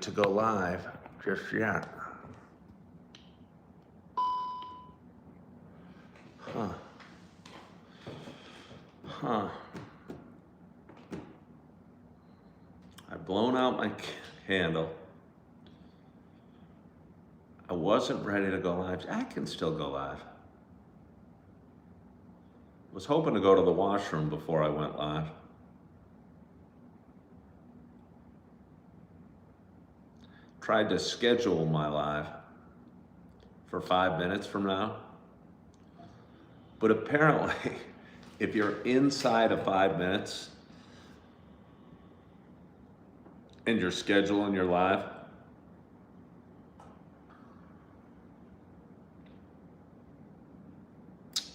to go live just yet. Huh. I've blown out my candle. I wasn't ready to go live. I can still go live. Was hoping to go to the washroom before I went live. Tried to schedule my live for 5 minutes from now. But apparently, if you're inside of 5 minutes and you're scheduling your live,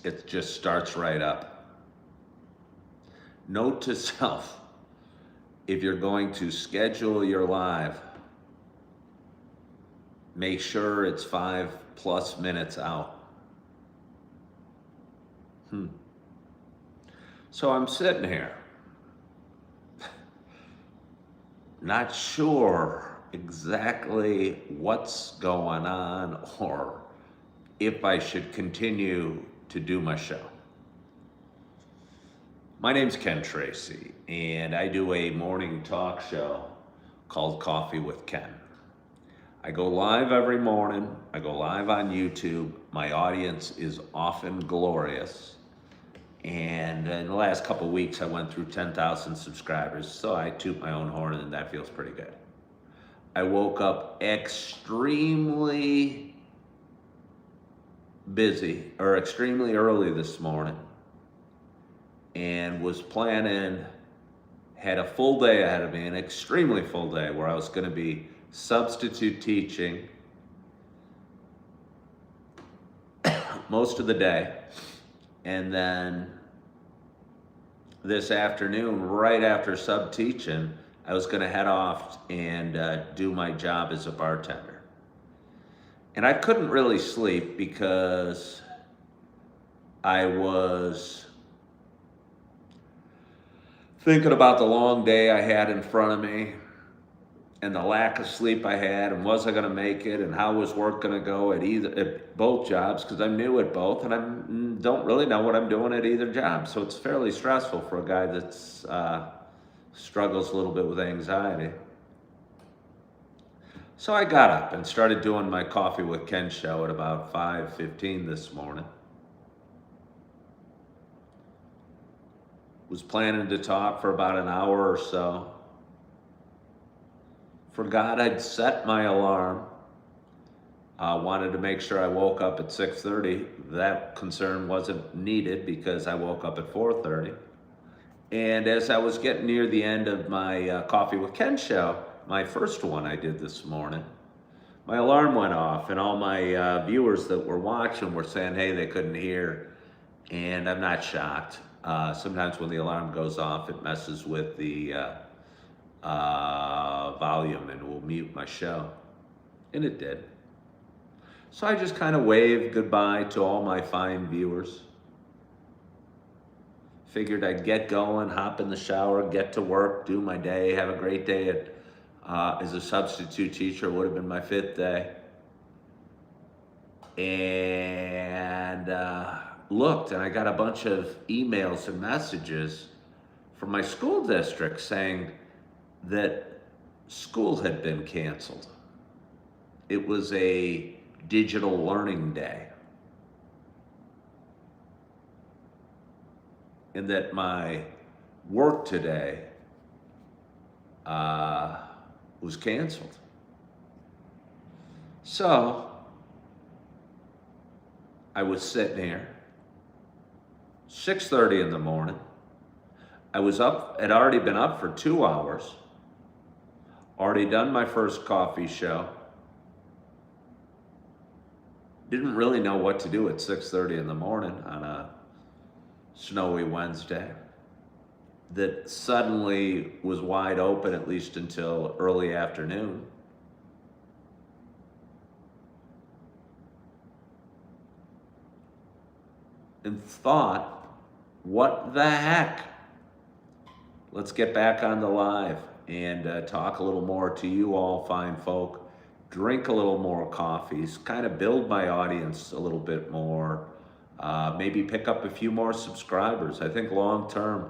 it just starts right up. Note to self, if you're going to schedule your live, make sure it's 5+ minutes out. So I'm sitting here, not sure exactly what's going on or if I should continue to do my show. My name's Ken Tracy, and I do a morning talk show called Coffee with Ken. I go live every morning. I go live on YouTube. My audience is often glorious. And in the last couple of weeks, I went through 10,000 subscribers, so I toot my own horn, and that feels pretty good. I woke up extremely busy, or extremely early this morning, and was planning, had a full day ahead of me, an extremely full day, where I was going to be substitute teaching most of the day. And then this afternoon, right after sub teaching, I was going to head off and do my job as a bartender. And I couldn't really sleep because I was thinking about the long day I had in front of me and the lack of sleep I had, and was I going to make it, and how was work going to go at both jobs, because I'm new at both, and I don't really know what I'm doing at either job. So it's fairly stressful for a guy that's struggles a little bit with anxiety. So I got up and started doing my Coffee with Ken show at about 5:15 this morning. Was planning to talk for about an hour or so. Forgot I'd set my alarm. Wanted to make sure I woke up at 6:30. That concern wasn't needed because I woke up at 4:30. And as I was getting near the end of my Coffee with Ken show, my first one I did this morning, my alarm went off, and all my viewers that were watching were saying, hey, they couldn't hear. And I'm not shocked. Sometimes when the alarm goes off, it messes with the volume and will mute my show. And it did. So I just kind of waved goodbye to all my fine viewers. Figured I'd get going, hop in the shower, get to work, do my day, have a great day as a substitute teacher. Would have been my 5th day. And looked, and I got a bunch of emails and messages from my school district saying that school had been canceled. It was a digital learning day. And that my work today was canceled. So I was sitting here, 6:30 in the morning. I was up, had already been up for 2 hours. Already done my first coffee show. Didn't really know what to do at 6:30 in the morning on a snowy Wednesday. That suddenly was wide open, at least until early afternoon. And thought, what the heck? Let's get back on the live. and talk a little more to you all fine folk, drink a little more coffees, kind of build my audience a little bit more, maybe pick up a few more subscribers. I think long term,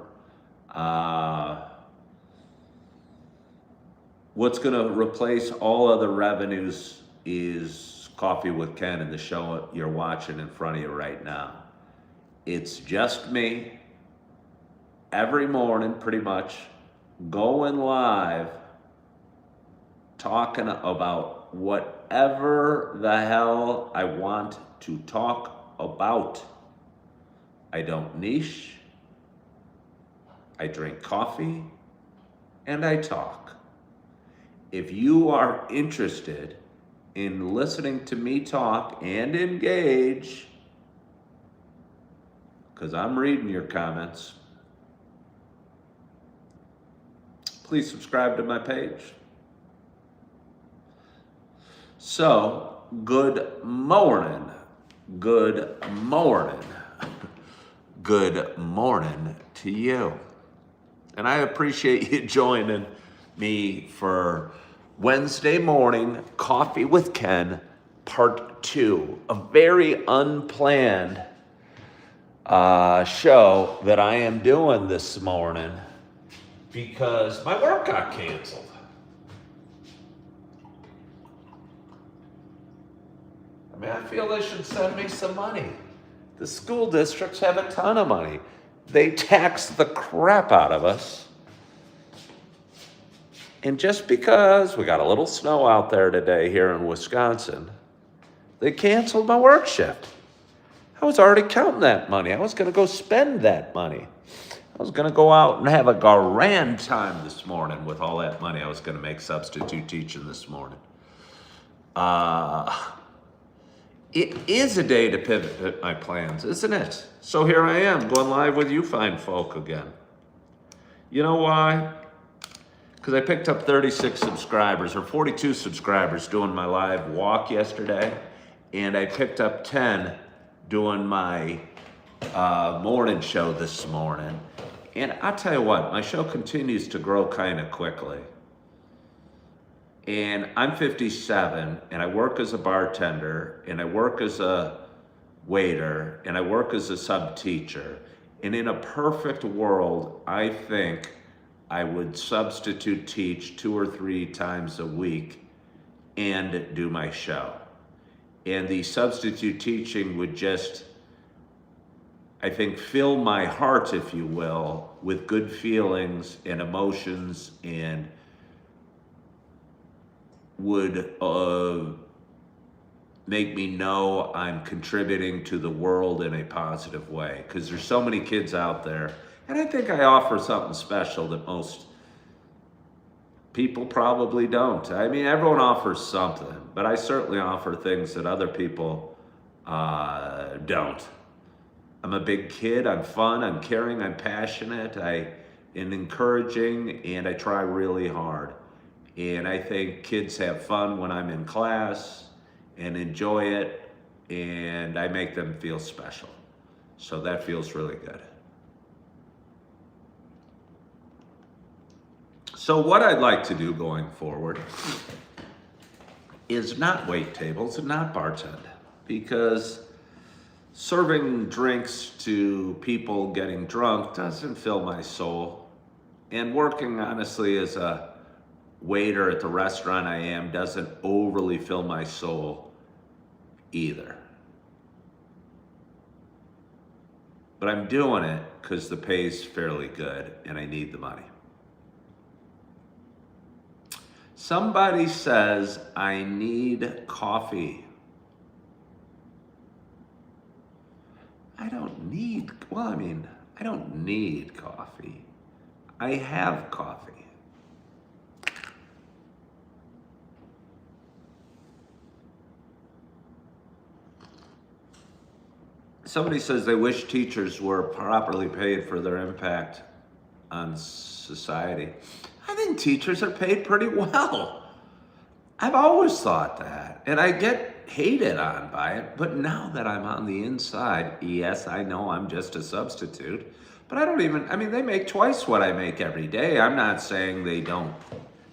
what's going to replace all other revenues is Coffee with Ken and the show you're watching in front of you right now. It's just me every morning, pretty much, going live, talking about whatever the hell I want to talk about. I don't niche, I drink coffee, and I talk. If you are interested in listening to me talk and engage, because I'm reading your comments, please subscribe to my page. So, good morning, good morning, good morning to you. And I appreciate you joining me for Wednesday morning Coffee with Ken, part 2, a very unplanned show that I am doing this morning because my work got canceled. I mean, I feel they should send me some money. The school districts have a ton of money. They tax the crap out of us. And just because we got a little snow out there today here in Wisconsin, they canceled my work shift. I was already counting that money. I was going to go spend that money. I was going to go out and have a grand time this morning with all that money I was going to make substitute teaching this morning. It is a day to pivot my plans, isn't it? So here I am, going live with you fine folk again. You know why? Because I picked up 36 subscribers, or 42 subscribers doing my live walk yesterday, and I picked up 10 doing my morning show this morning. And I'll tell you what, my show continues to grow kind of quickly. And I'm 57, and I work as a bartender, and I work as a waiter, and I work as a sub-teacher. And in a perfect world, I think I would substitute teach 2 or 3 times a week and do my show. And the substitute teaching would just, I think, fill my heart, if you will, with good feelings and emotions, and would make me know I'm contributing to the world in a positive way. Because there's so many kids out there, and I think I offer something special that most people probably don't. I mean, everyone offers something, but I certainly offer things that other people don't. I'm a big kid, I'm fun, I'm caring, I'm passionate, I'm encouraging, and I try really hard. And I think kids have fun when I'm in class and enjoy it, and I make them feel special. So that feels really good. So what I'd like to do going forward is not wait tables and not bartend, because serving drinks to people getting drunk doesn't fill my soul. And working, honestly, as a waiter at the restaurant I am doesn't overly fill my soul either. But I'm doing it because the pay's fairly good and I need the money. Somebody says I need coffee. I don't need coffee. I have coffee. Somebody says they wish teachers were properly paid for their impact on society. I think teachers are paid pretty well. I've always thought that, and I get hated on by it, but now that I'm on the inside, yes, I know I'm just a substitute, But I don't even, I mean, they make twice what I make every day. I'm not saying they don't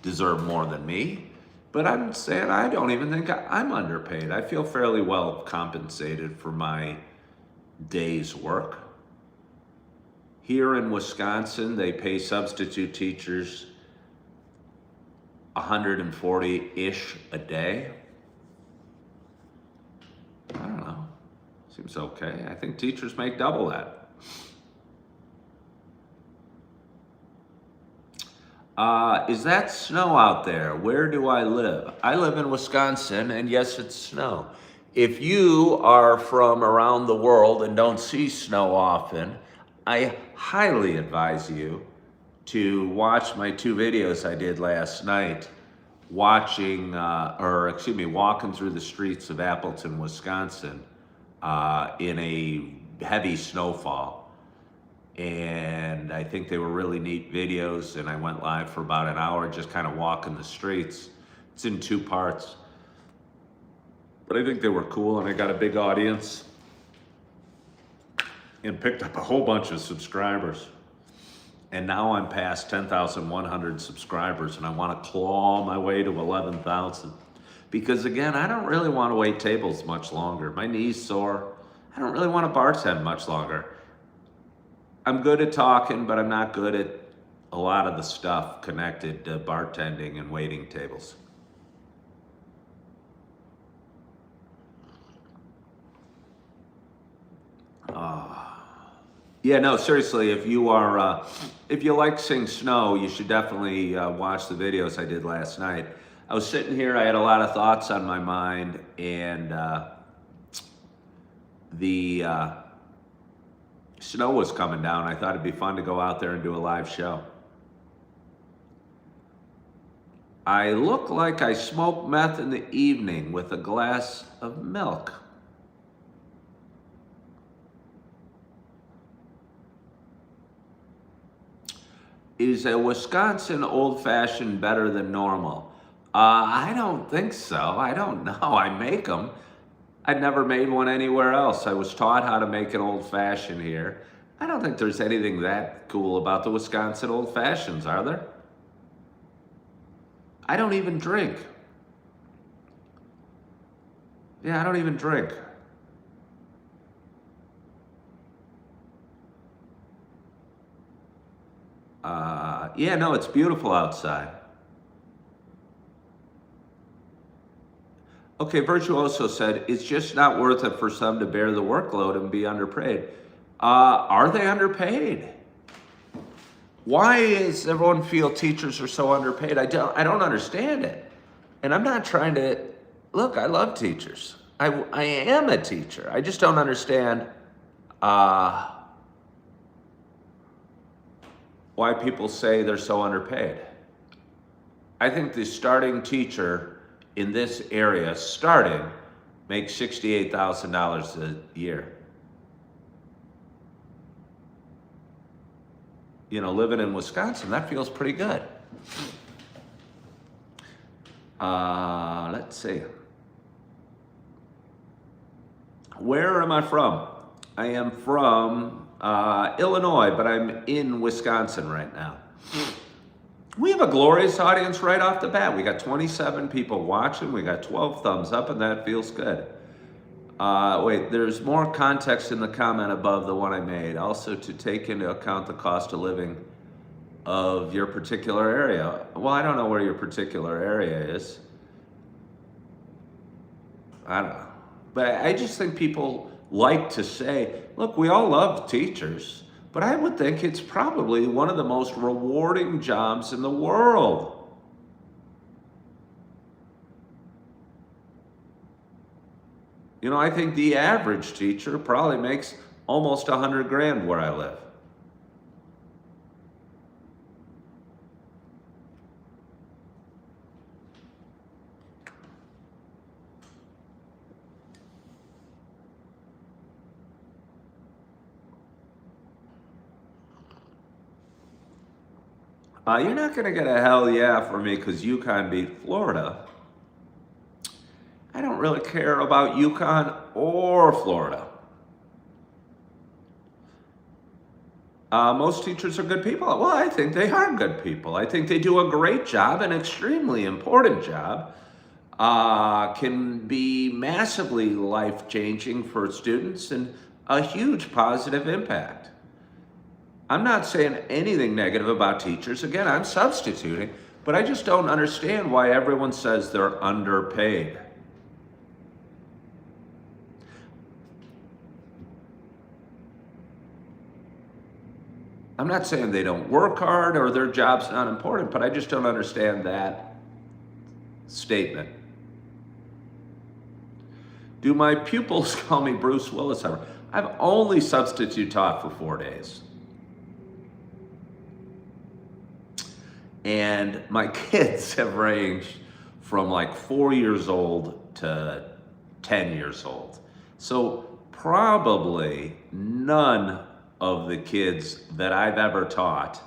deserve more than me, but I'm saying I don't even think I'm underpaid. I feel fairly well compensated for my day's work. Here in Wisconsin, they pay substitute teachers 140-ish a day. I don't know. Seems okay. I think teachers make double that. Is that snow out there? Where do I live? I live in Wisconsin, and yes, it's snow. If you are from around the world and don't see snow often, I highly advise you to watch my 2 videos I did last night, walking through the streets of Appleton, Wisconsin, in a heavy snowfall. And I think they were really neat videos, and I went live for about an hour just kind of walking the streets. It's in 2 parts. But I think they were cool, and I got a big audience and picked up a whole bunch of subscribers. And now I'm past 10,100 subscribers, and I want to claw my way to 11,000. Because again, I don't really want to wait tables much longer. My knee's sore. I don't really want to bartend much longer. I'm good at talking, but I'm not good at a lot of the stuff connected to bartending and waiting tables. Yeah, no, seriously, if you like seeing snow, you should definitely watch the videos I did last night. I was sitting here, I had a lot of thoughts on my mind, and the snow was coming down. I thought it'd be fun to go out there and do a live show. I look like I smoke meth in the evening with a glass of milk. Is a Wisconsin old-fashioned better than normal? I don't think so. I don't know. I make them. I'd never made one anywhere else. I was taught how to make an old-fashioned here. I don't think there's anything that cool about the Wisconsin old-fashions, are there? I don't even drink. Yeah, I don't even drink. Yeah, no, it's beautiful outside. Okay, Virtuoso said, it's just not worth it for some to bear the workload and be underpaid. Are they underpaid? Why does everyone feel teachers are so underpaid? I don't understand it. And I'm not trying to, look, I love teachers. I am a teacher. I just don't understand why people say they're so underpaid. I think the starting teacher in this area, makes $68,000 a year. You know, living in Wisconsin, that feels pretty good. Let's see. Where am I from? I am from Illinois, but I'm in Wisconsin right now. We have a glorious audience right off the bat. We got 27 people watching. We got 12 thumbs up, and that feels good. Wait, there's more context in the comment above the one I made. Also, to take into account the cost of living of your particular area. Well, I don't know where your particular area is. I don't know. But I just think people like to say, look, we all love teachers, but I would think it's probably one of the most rewarding jobs in the world. You know, I think the average teacher probably makes almost 100 grand where I live. You're not going to get a hell yeah from me because UConn beat Florida. I don't really care about UConn or Florida. Most teachers are good people. Well, I think they are good people. I think they do a great job, an extremely important job. Can be massively life-changing for students and a huge positive impact. I'm not saying anything negative about teachers. Again, I'm substituting, but I just don't understand why everyone says they're underpaid. I'm not saying they don't work hard or their job's not important, but I just don't understand that statement. Do my pupils call me Bruce Willis? I've only substitute taught for 4 days. And my kids have ranged from like 4 years old to 10 years old. So probably none of the kids that I've ever taught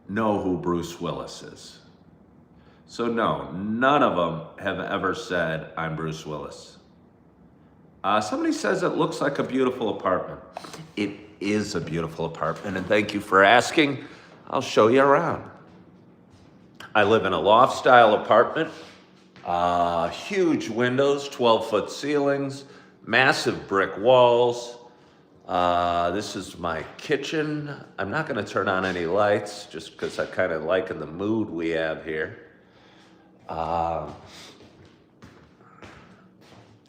know who Bruce Willis is. So no, none of them have ever said, I'm Bruce Willis. Somebody says it looks like a beautiful apartment. It is a beautiful apartment, and thank you for asking. I'll show you around. I live in a loft-style apartment, huge windows, 12-foot ceilings, massive brick walls. This is my kitchen. I'm not gonna turn on any lights just because I kind of like the mood we have here.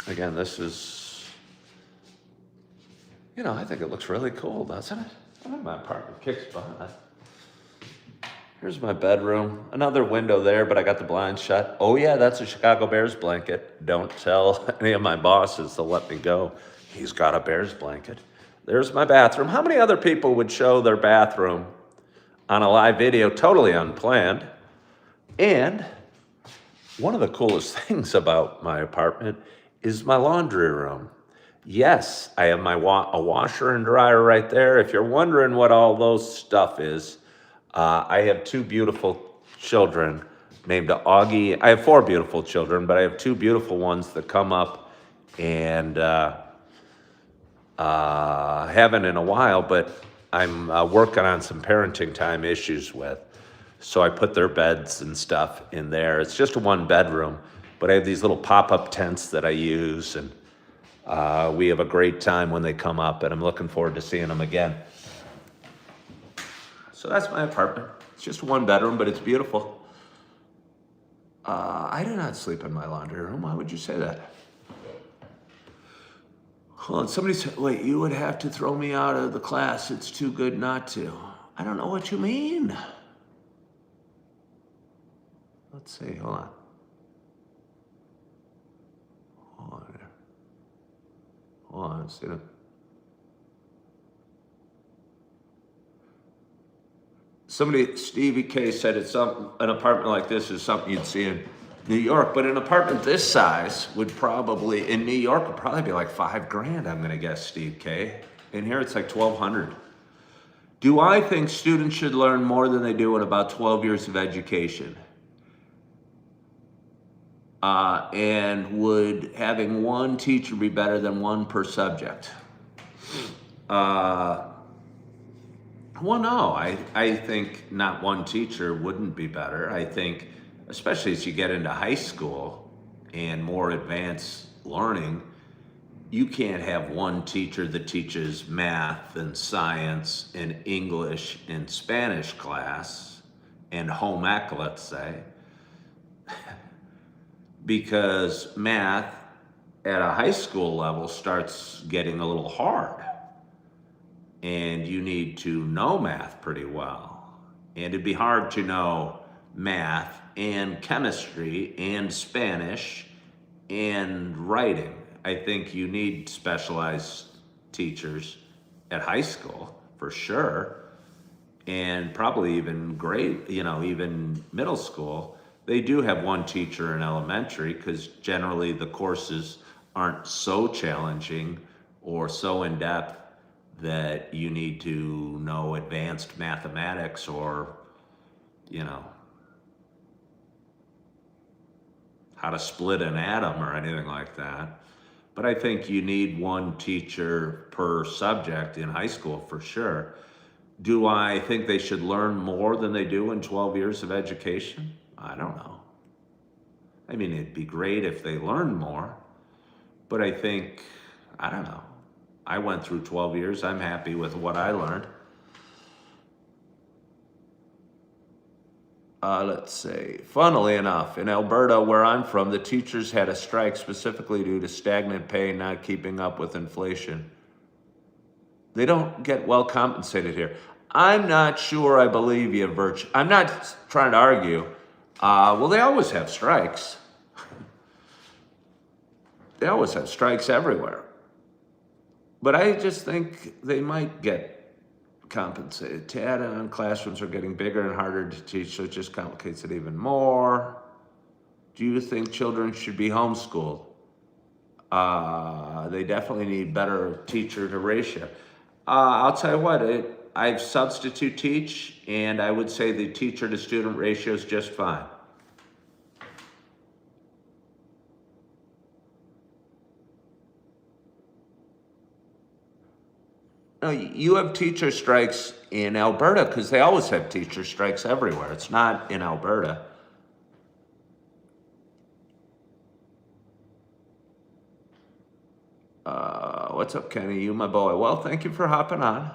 Again, this is, I think it looks really cool, doesn't it? I think my apartment kicks butt. Here's my bedroom. Another window there, but I got the blinds shut. Oh yeah, that's a Chicago Bears blanket. Don't tell any of my bosses, they'll let me go. He's got a Bears blanket. There's my bathroom. How many other people would show their bathroom on a live video, totally unplanned? And one of the coolest things about my apartment is my laundry room. Yes, I have my a washer and dryer right there. If you're wondering what all those stuff is, I have 2 beautiful children named Augie. I have 4 beautiful children, but I have 2 beautiful ones that come up and haven't in a while, but I'm working on some parenting time issues with. So I put their beds and stuff in there. It's just a 1 bedroom, but I have these little pop-up tents that I use, and we have a great time when they come up, and I'm looking forward to seeing them again. So that's my apartment. It's just a 1 bedroom, but it's beautiful. I do not sleep in my laundry room. Why would you say that? Hold on, somebody said, wait, you would have to throw me out of the class. It's too good not to. I don't know what you mean. Let's see, hold on. Hold on, see that? Somebody, Stevie K said it's an apartment like this is something you'd see in New York, but an apartment this size would probably, in New York, would probably be like $5 grand, I'm gonna guess, Steve K. In here, it's like 1,200. Do I think students should learn more than they do in about 12 years of education? And would having 1 teacher be better than 1 per subject? Well, no, I think not 1 teacher wouldn't be better. I think, especially as you get into high school and more advanced learning, you can't have 1 teacher that teaches math and science and English and Spanish class and home ec, let's say, because math at a high school level starts getting a little hard. And you need to know math pretty well. And it'd be hard to know math and chemistry and Spanish and writing. I think you need specialized teachers at high school, for sure. And probably even grade, even middle school. They do have 1 teacher in elementary because generally the courses aren't so challenging or so in-depth that you need to know advanced mathematics or, how to split an atom or anything like that. But I think you need one teacher per subject in high school for sure. Do I think they should learn more than they do in 12 years of education? I don't know. I mean, it'd be great if they learned more, but I think, I don't know. I went through 12 years. I'm happy with what I learned. Let's see. Funnily enough, in Alberta, where I'm from, the teachers had a strike specifically due to stagnant pay not keeping up with inflation. They don't get well compensated here. I'm not sure I believe you, Virch. I'm not trying to argue. Well, they always have strikes. They always have strikes everywhere. But I just think they might get compensated. To add on, classrooms are getting bigger and harder to teach, so it just complicates it even more. Do you think children should be homeschooled? They definitely need better teacher to ratio. I'll tell you what, I substitute teach, and I would say the teacher to student ratio is just fine. No, you have teacher strikes in Alberta because they always have teacher strikes everywhere. It's not in Alberta. What's up, Kenny? You, my boy. Well, thank you for hopping on.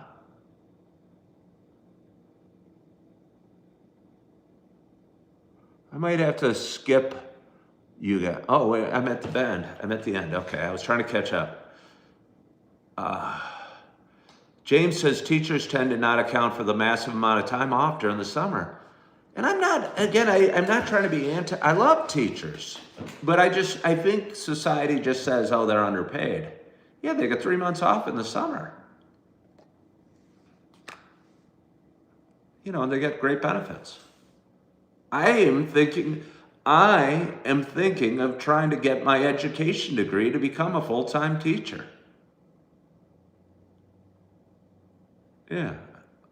I might have to skip you guys. Oh, wait, I'm at the bend. I'm at the end. Okay, I was trying to catch up. James says teachers tend to not account for the massive amount of time off during the summer. And I'm not, again, I'm not trying to be I love teachers, but I think society just says, oh, they're underpaid. Yeah, they get 3 months off in the summer. And they get great benefits. I am thinking of trying to get my education degree to become a full-time teacher. Yeah.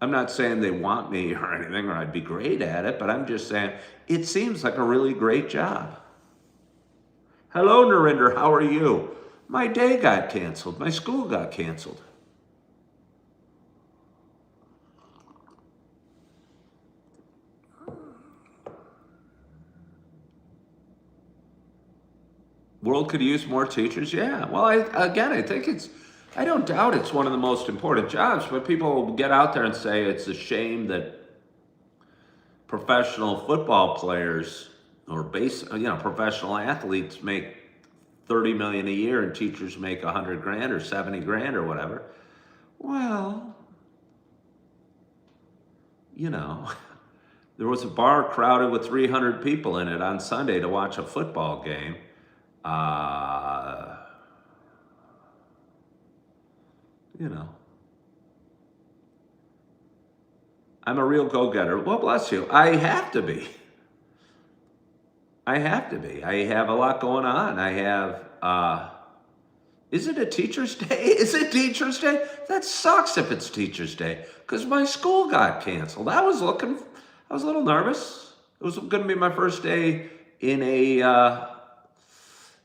I'm not saying they want me or anything, or I'd be great at it, but I'm just saying it seems like a really great job. Hello, Narinder, how are you? My day got canceled. My school got canceled. World could use more teachers? Yeah. Well, I don't doubt it's one of the most important jobs, but people get out there and say it's a shame that professional football players or professional athletes make 30 million a year and teachers make 100 grand or 70 grand or whatever. Well, there was a bar crowded with 300 people in it on Sunday to watch a football game. I'm a real go-getter. Well, bless you. I have to be. I have a lot going on. I have, is it a Teacher's Day? Is it Teacher's Day? That sucks if it's Teacher's Day, because my school got canceled. I was a little nervous. It was going to be my first day in a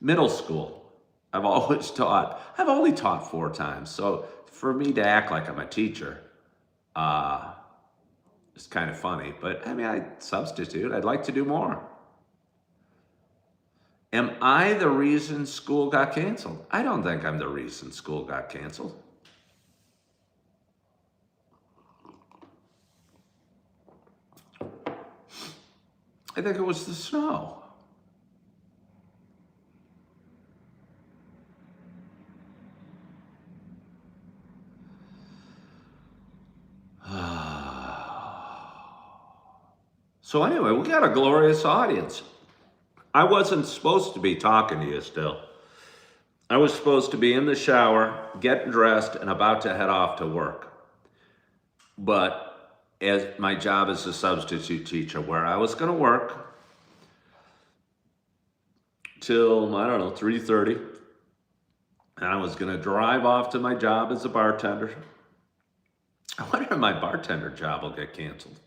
middle school. I've only taught 4 times. So for me to act like I'm a teacher, it's kind of funny. But I mean, I substitute. I'd like to do more. Am I the reason school got canceled? I don't think I'm the reason school got canceled. I think it was the snow. So anyway, we got a glorious audience. I wasn't supposed to be talking to you still. I was supposed to be in the shower, getting dressed, and about to head off to work. But as my job as a substitute teacher, where I was going to work till, 3:30, and I was going to drive off to my job as a bartender. I wonder if my bartender job will get canceled.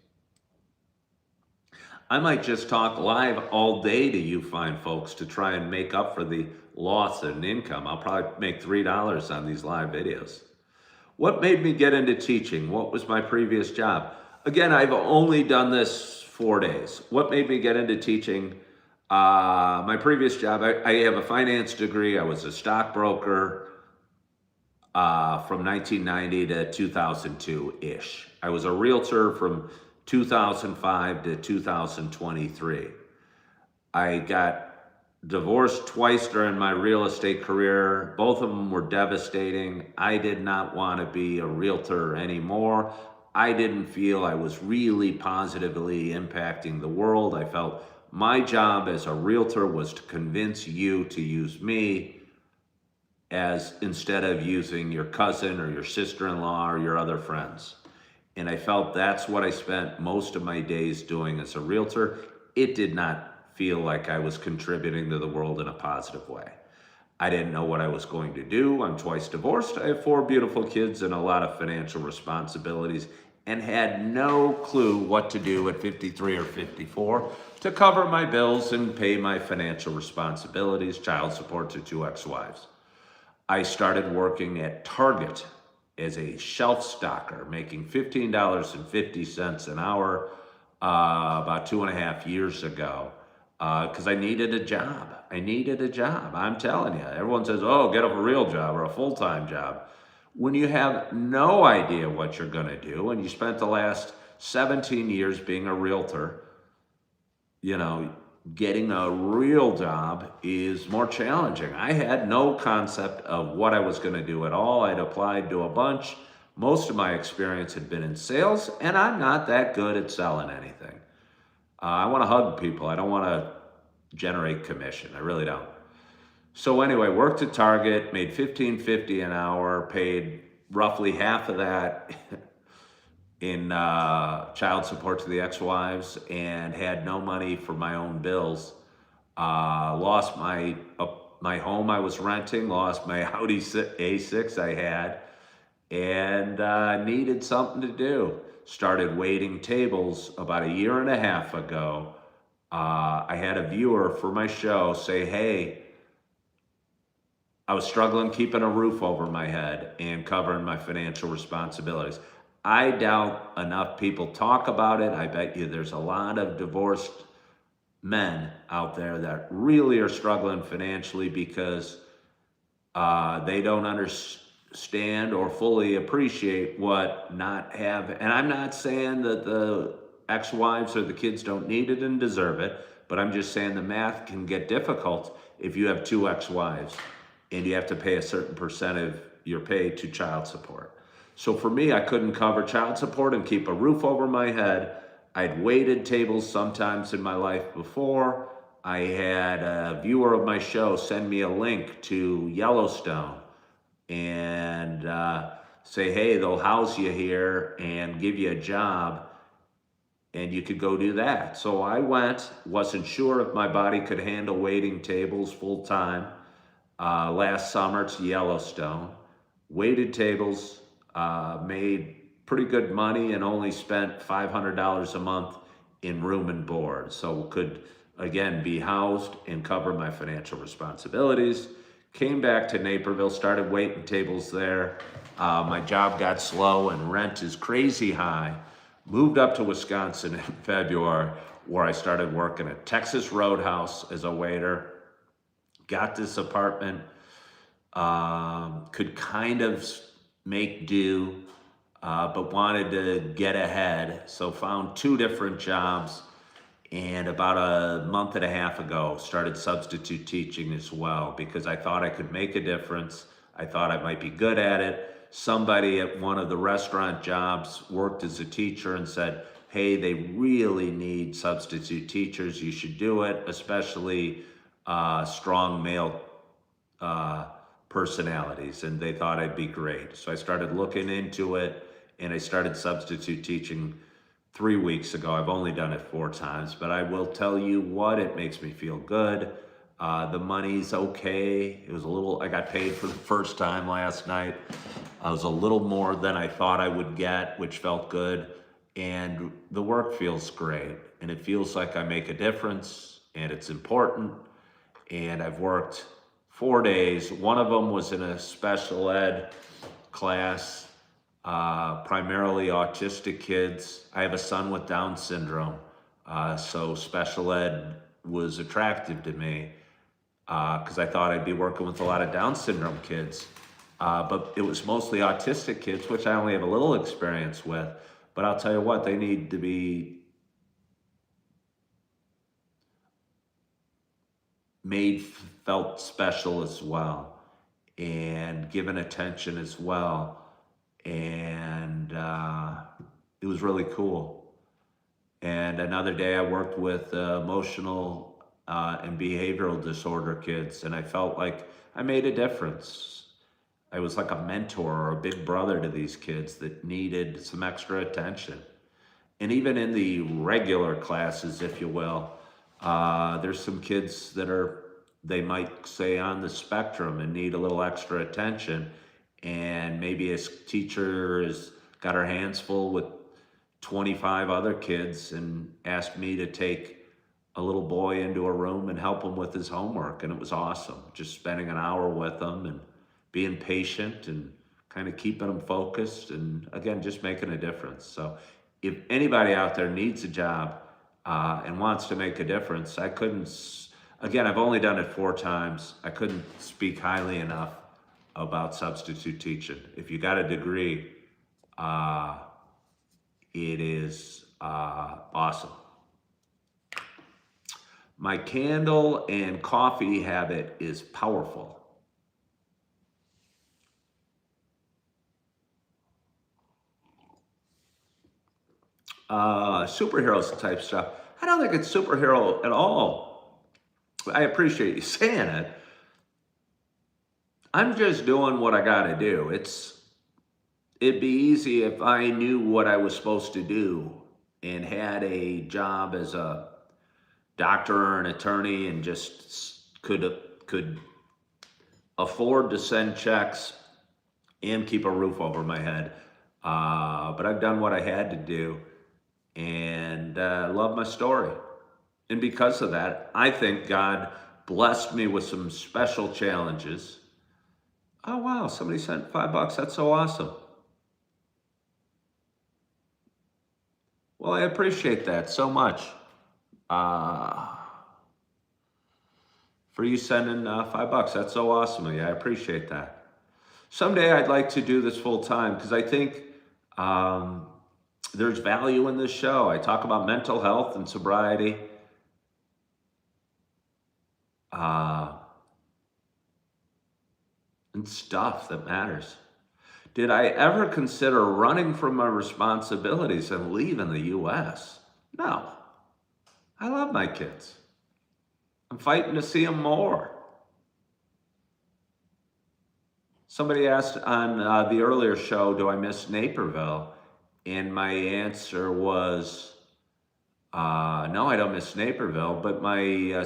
I might just talk live all day to you fine folks to try and make up for the loss in income. I'll probably make $3 on these live videos. What made me get into teaching? What was my previous job? Again, I've only done this 4 days. What made me get into teaching? My previous job, I have a finance degree. I was a stockbroker from 1990 to 2002-ish. I was a realtor from 2005 to 2023. I got divorced twice during my real estate career. Both of them were devastating. I did not want to be a realtor anymore. I didn't feel I was really positively impacting the world. I felt my job as a realtor was to convince you to use me as instead of using your cousin or your sister-in-law or your other friends. And I felt that's what I spent most of my days doing as a realtor. It did not feel like I was contributing to the world in a positive way. I didn't know what I was going to do. I'm twice divorced. I have 4 beautiful kids and a lot of financial responsibilities, and had no clue what to do at 53 or 54 to cover my bills and pay my financial responsibilities, child support to 2 ex-wives. I started working at Target as a shelf stocker, making $15.50 an hour about 2.5 years ago. Because I needed a job. I'm telling you. Everyone says, oh, get a real job or a full-time job. When you have no idea what you're going to do and you spent the last 17 years being a realtor, getting a real job is more challenging. I had no concept of what I was going to do at all. I'd applied to a bunch. Most of my experience had been in sales, and I'm not that good at selling anything. I want to hug people. I don't want to generate commission. I really don't. So anyway, worked at Target, made $15.50 an hour, paid roughly half of that in child support to the ex-wives, and had no money for my own bills. Lost my home I was renting, lost my Audi A6 I had, and needed something to do. Started waiting tables about 1.5 years ago. I had a viewer for my show say, hey, I was struggling keeping a roof over my head and covering my financial responsibilities. I doubt enough people talk about it. I bet you there's a lot of divorced men out there that really are struggling financially because they don't understand or fully appreciate what not have. And I'm not saying that the ex-wives or the kids don't need it and deserve it, but I'm just saying the math can get difficult if you have 2 ex-wives and you have to pay a certain percent of your pay to child support. So for me, I couldn't cover child support and keep a roof over my head. I'd waited tables sometimes in my life before. I had a viewer of my show send me a link to Yellowstone and say, hey, they'll house you here and give you a job, and you could go do that. So I went, wasn't sure if my body could handle waiting tables full time. Last summer to Yellowstone, waited tables, made pretty good money, and only spent $500 a month in room and board. So could, again, be housed and cover my financial responsibilities. Came back to Naperville, started waiting tables there. My job got slow and rent is crazy high. Moved up to Wisconsin in February, where I started working at Texas Roadhouse as a waiter. Got this apartment, could kind of make do, but wanted to get ahead. So found 2 different jobs, and about 1.5 months ago, started substitute teaching as well, because I thought I could make a difference. I thought I might be good at it. Somebody at one of the restaurant jobs worked as a teacher and said, hey, they really need substitute teachers. You should do it, especially strong male personalities, and they thought I'd be great. So I started looking into it, and I started substitute teaching 3 weeks ago. I've only done it 4 times, but I will tell you what, it makes me feel good. The money's okay. It was I got paid for the first time last night. I was a little more than I thought I would get, which felt good. and the work feels great, and it feels like I make a difference, and it's important. And I've worked 4 days. One of them was in a special ed class, primarily autistic kids. I have a son with Down syndrome, so special ed was attractive to me because I thought I'd be working with a lot of Down syndrome kids. But it was mostly autistic kids, which I only have a little experience with. But I'll tell you what, they need to be made felt special as well, and given attention as well. And it was really cool. And another day I worked with emotional and behavioral disorder kids, and I felt like I made a difference. I was like a mentor or a big brother to these kids that needed some extra attention. And even in the regular classes, if you will, there's some kids that are, they might say, on the spectrum and need a little extra attention. And maybe a teacher has got her hands full with 25 other kids and asked me to take a little boy into a room and help him with his homework. And it was awesome, just spending an hour with them and being patient and kind of keeping them focused, and again, just making a difference. So if anybody out there needs a job and wants to make a difference, again, I've only done it 4 times. I couldn't speak highly enough about substitute teaching. If you got a degree, it is awesome. My candle and coffee habit is powerful. Superheroes type stuff. I don't think it's superhero at all. I appreciate you saying it. I'm just doing what I got to do. It'd be easy if I knew what I was supposed to do and had a job as a doctor or an attorney and just could afford to send checks and keep a roof over my head. But I've done what I had to do, and love my story. And because of that, I think God blessed me with some special challenges. Oh, wow, somebody sent $5. That's so awesome. Well, I appreciate that so much. For you sending $5. That's so awesome of you. I appreciate that. Someday I'd like to do this full time because I think there's value in this show. I talk about mental health and sobriety. And stuff that matters. Did I ever consider running from my responsibilities and leaving the U.S.? No. I love my kids. I'm fighting to see them more. Somebody asked on the earlier show, do I miss Naperville? And my answer was, no, I don't miss Naperville, but I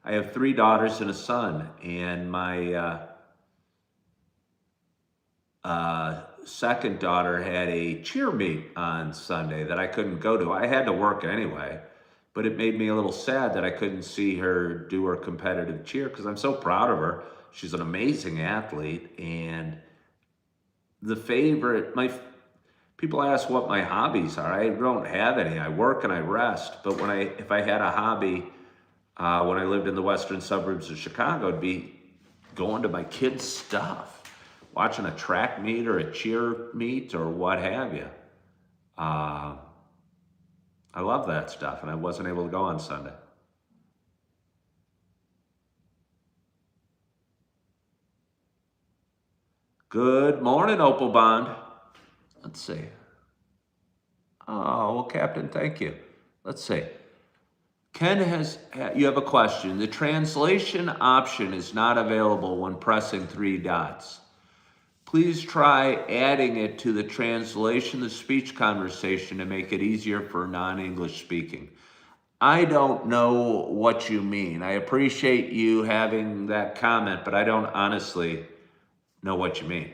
have 3 daughters and a son, and my second daughter had a cheer meet on Sunday that I couldn't go to. I had to work anyway, but it made me a little sad that I couldn't see her do her competitive cheer because I'm so proud of her. She's an amazing athlete, and people ask what my hobbies are. I don't have any. I work and I rest, but if I had a hobby, when I lived in the western suburbs of Chicago, it'd be going to my kids' stuff. Watching a track meet or a cheer meet or what have you. I love that stuff, and I wasn't able to go on Sunday. Good morning, Opal Bond. Let's see. Oh, well, Captain, thank you. Let's see. Ken you have a question. The translation option is not available when pressing 3 dots. Please try adding it to the translation to speech conversation to make it easier for non-English speaking. I don't know what you mean. I appreciate you having that comment, but I don't honestly know what you mean.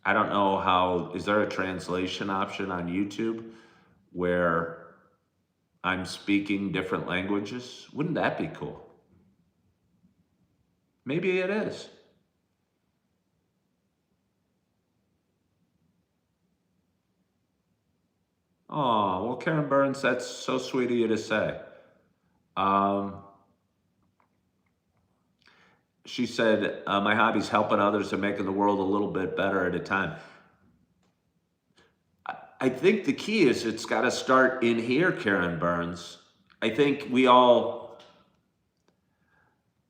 I don't know is there a translation option on YouTube where I'm speaking different languages? Wouldn't that be cool? Maybe it is. Oh, well, Karen Burns, that's so sweet of you to say. Um, she said, my hobby's helping others and making the world a little bit better at a time. I think the key is it's got to start in here, Karen Burns. I think we all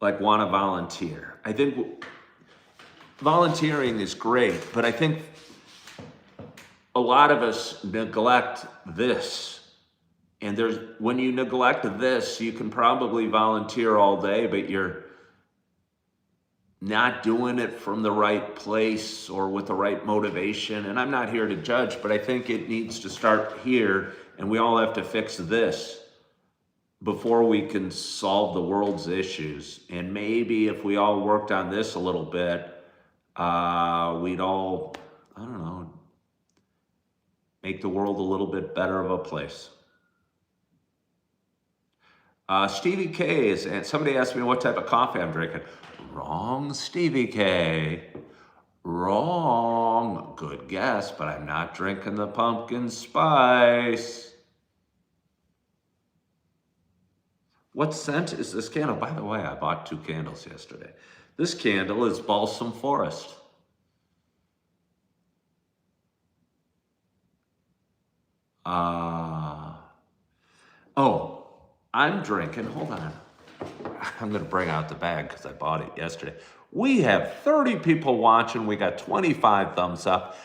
like want to volunteer. I think volunteering is great, but I think a lot of us neglect this. And when you neglect this, you can probably volunteer all day, but you're not doing it from the right place or with the right motivation. And I'm not here to judge, but I think it needs to start here, and we all have to fix this before we can solve the world's issues. And maybe if we all worked on this a little bit, we'd all, I don't know, make the world a little bit better of a place. Stevie K is, and somebody asked me what type of coffee I'm drinking. Wrong, Stevie K. Wrong. Good guess, but I'm not drinking the pumpkin spice. What scent is this candle? By the way, I bought 2 candles yesterday. This candle is Balsam Forest. Oh, I'm drinking, hold on. I'm gonna bring out the bag because I bought it yesterday. We have 30 people watching. We got 25 thumbs up.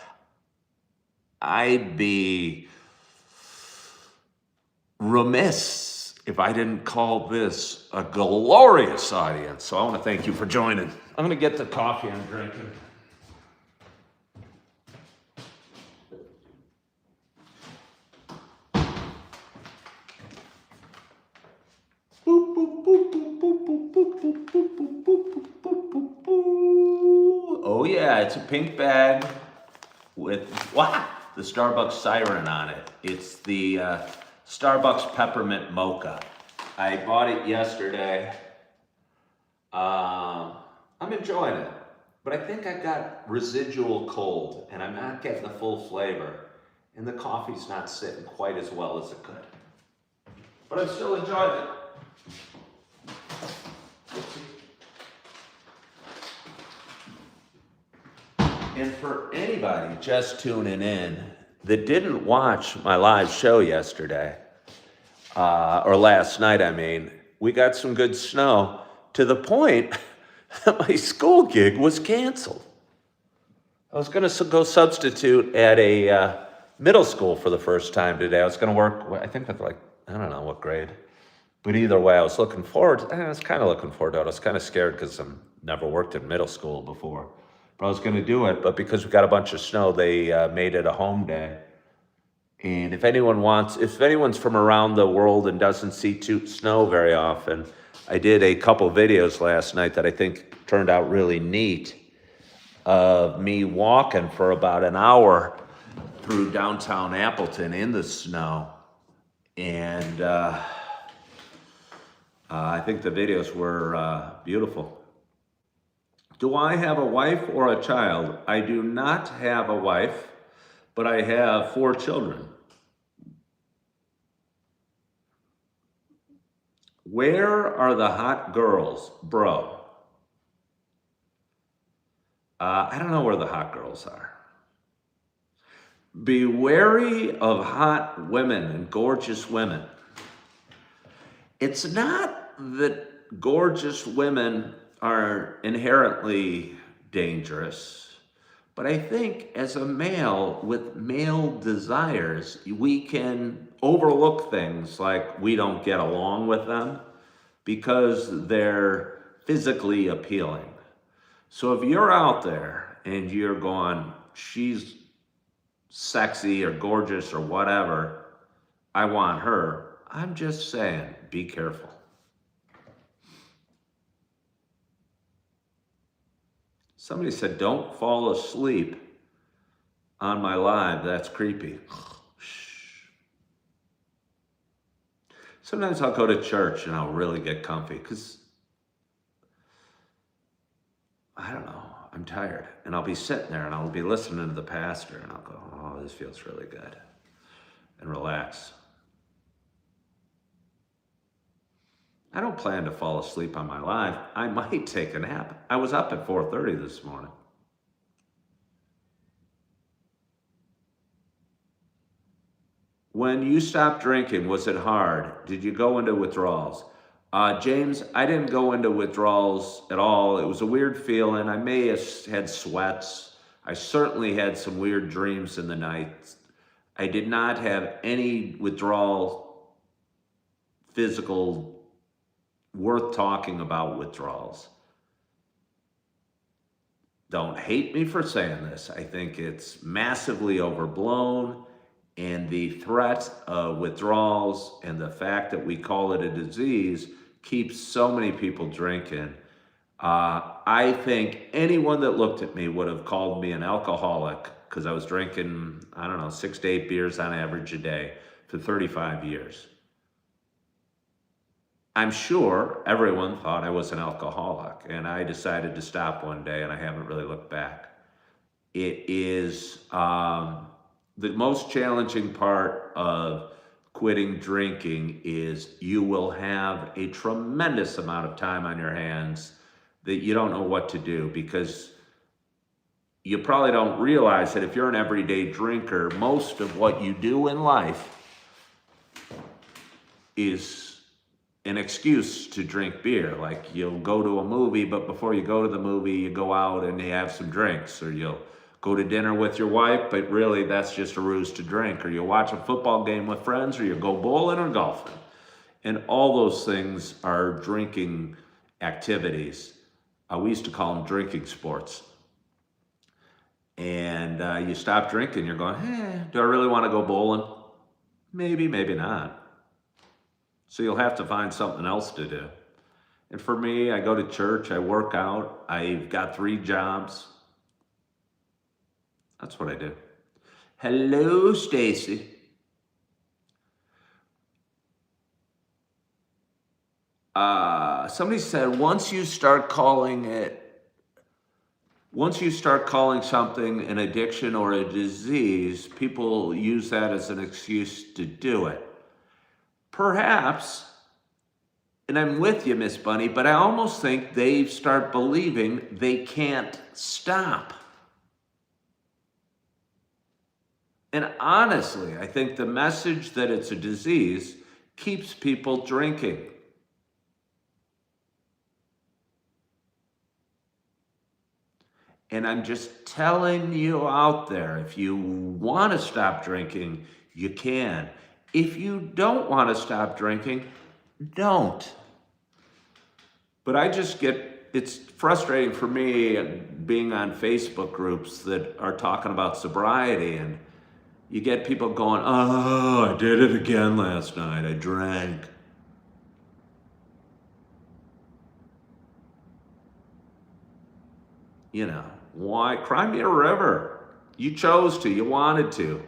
I'd be remiss if I didn't call this a glorious audience. So I want to thank you for joining. I'm gonna get the coffee I'm drinking. Oh yeah, it's a pink bag with the Starbucks siren on it. It's the Starbucks Peppermint Mocha. I bought it yesterday. I'm enjoying it, but I think I got residual cold and I'm not getting the full flavor, and the coffee's not sitting quite as well as it could. But I'm still enjoying it. And for anybody just tuning in that didn't watch my live show yesterday, or last night, I mean, we got some good snow to the point that my school gig was canceled. I was going to go substitute at a middle school for the first time today. I was going to work, I think with I don't know what grade. But either way, I was kind of looking forward to it. I was kind of scared because I've never worked in middle school before. But I was going to do it, but because we got a bunch of snow, they made it a home day. And if anyone's from around the world and doesn't see snow very often, I did a couple videos last night that I think turned out really neat of me walking for about an hour through downtown Appleton in the snow. And I think the videos were beautiful. Do I have a wife or a child? I do not have a wife, but I have 4 children. Where are the hot girls, bro? I don't know where the hot girls are. Be wary of hot women and gorgeous women. It's not that gorgeous women are inherently dangerous, but I think as a male with male desires, we can overlook things like we don't get along with them because they're physically appealing. So if you're out there and you're going, she's sexy or gorgeous or whatever, I want her, I'm just saying, be careful. Somebody said, don't fall asleep on my live. That's creepy. Shh. Sometimes I'll go to church and I'll really get comfy because, I don't know, I'm tired. And I'll be sitting there and I'll be listening to the pastor and I'll go, oh, this feels really good, and relax. I don't plan to fall asleep on my live. I might take a nap. I was up at 4:30 this morning. When you stopped drinking, was it hard? Did you go into withdrawals? James, I didn't go into withdrawals at all. It was a weird feeling. I may have had sweats. I certainly had some weird dreams in the night. I did not have any withdrawal physical worth talking about withdrawals. Don't hate me for saying this. I think it's massively overblown, and the threat of withdrawals and the fact that we call it a disease keeps so many people drinking. I think anyone that looked at me would have called me an alcoholic because I was drinking, I don't know, 6 to 8 beers on average a day for 35 years. I'm sure everyone thought I was an alcoholic, and I decided to stop one day, and I haven't really looked back. It is the most challenging part of quitting drinking is you will have a tremendous amount of time on your hands that you don't know what to do, because you probably don't realize that if you're an everyday drinker, most of what you do in life is an excuse to drink beer. Like, you'll go to a movie, but before you go to the movie, you go out and you have some drinks, or you'll go to dinner with your wife, but really that's just a ruse to drink, or you'll watch a football game with friends, or you go bowling or golfing. And all those things are drinking activities. We used to call them drinking sports. And you stop drinking, you're going, do I really want to go bowling? Maybe, maybe not. So you'll have to find something else to do. And for me, I go to church, I work out, I've got 3 jobs. That's what I do. Hello, Stacy. Somebody said once you start calling something an addiction or a disease, people use that as an excuse to do it. Perhaps, and I'm with you, Miss Bunny, but I almost think they start believing they can't stop. And honestly, I think the message that it's a disease keeps people drinking. And I'm just telling you out there, if you want to stop drinking, you can. If you don't want to stop drinking, don't. But it's frustrating for me being on Facebook groups that are talking about sobriety, and you get people going, oh, I did it again last night, I drank. You know, why? Cry me a river. You chose to, you wanted to.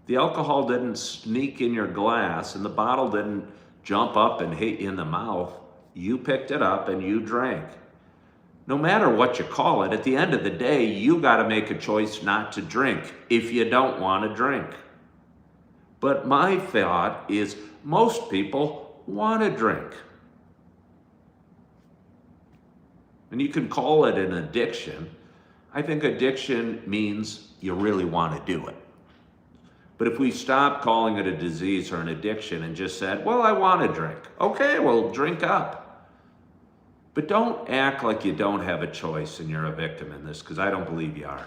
The alcohol didn't sneak in your glass, and the bottle didn't jump up and hit you in the mouth. You picked it up and you drank. No matter what you call it, at the end of the day, you got to make a choice not to drink if you don't want to drink. But my thought is most people want to drink. And you can call it an addiction. I think addiction means you really want to do it. But if we stop calling it a disease or an addiction and just said, well, I want to drink. Okay, well, drink up. But don't act like you don't have a choice and you're a victim in this, because I don't believe you are.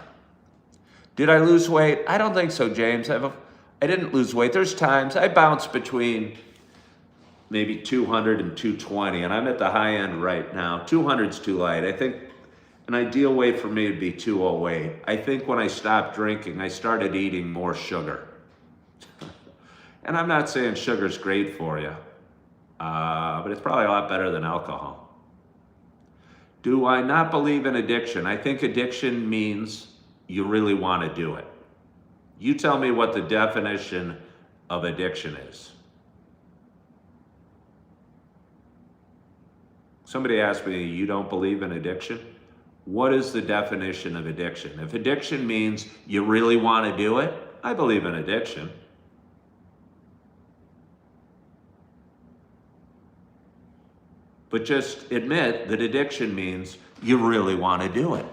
Did I lose weight? I don't think so, James. I didn't lose weight. There's times I bounce between maybe 200 and 220, and I'm at the high end right now. 200's too light. I think an ideal weight for me would be 208. I think when I stopped drinking, I started eating more sugar. And I'm not saying sugar's great for you, but it's probably a lot better than alcohol. Do I not believe in addiction? I think addiction means you really want to do it. You tell me what the definition of addiction is. Somebody asked me, you don't believe in addiction? What is the definition of addiction? If addiction means you really want to do it, I believe in addiction. But just admit that addiction means you really want to do it.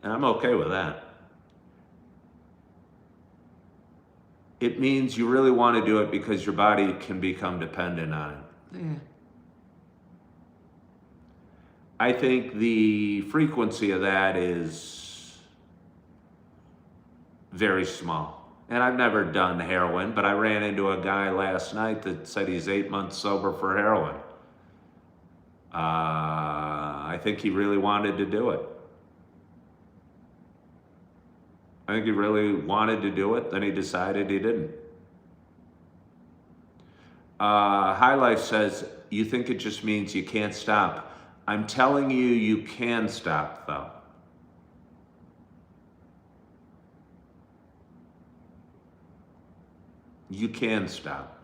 And I'm okay with that. It means you really want to do it because your body can become dependent on it. I think the frequency of that is very small. And I've never done heroin, but I ran into a guy last night that said he's 8 months sober for heroin. I think he really wanted to do it. I think he really wanted to do it, then he decided he didn't. High Life says, you think it just means you can't stop. I'm telling you, you can stop, though. You can stop.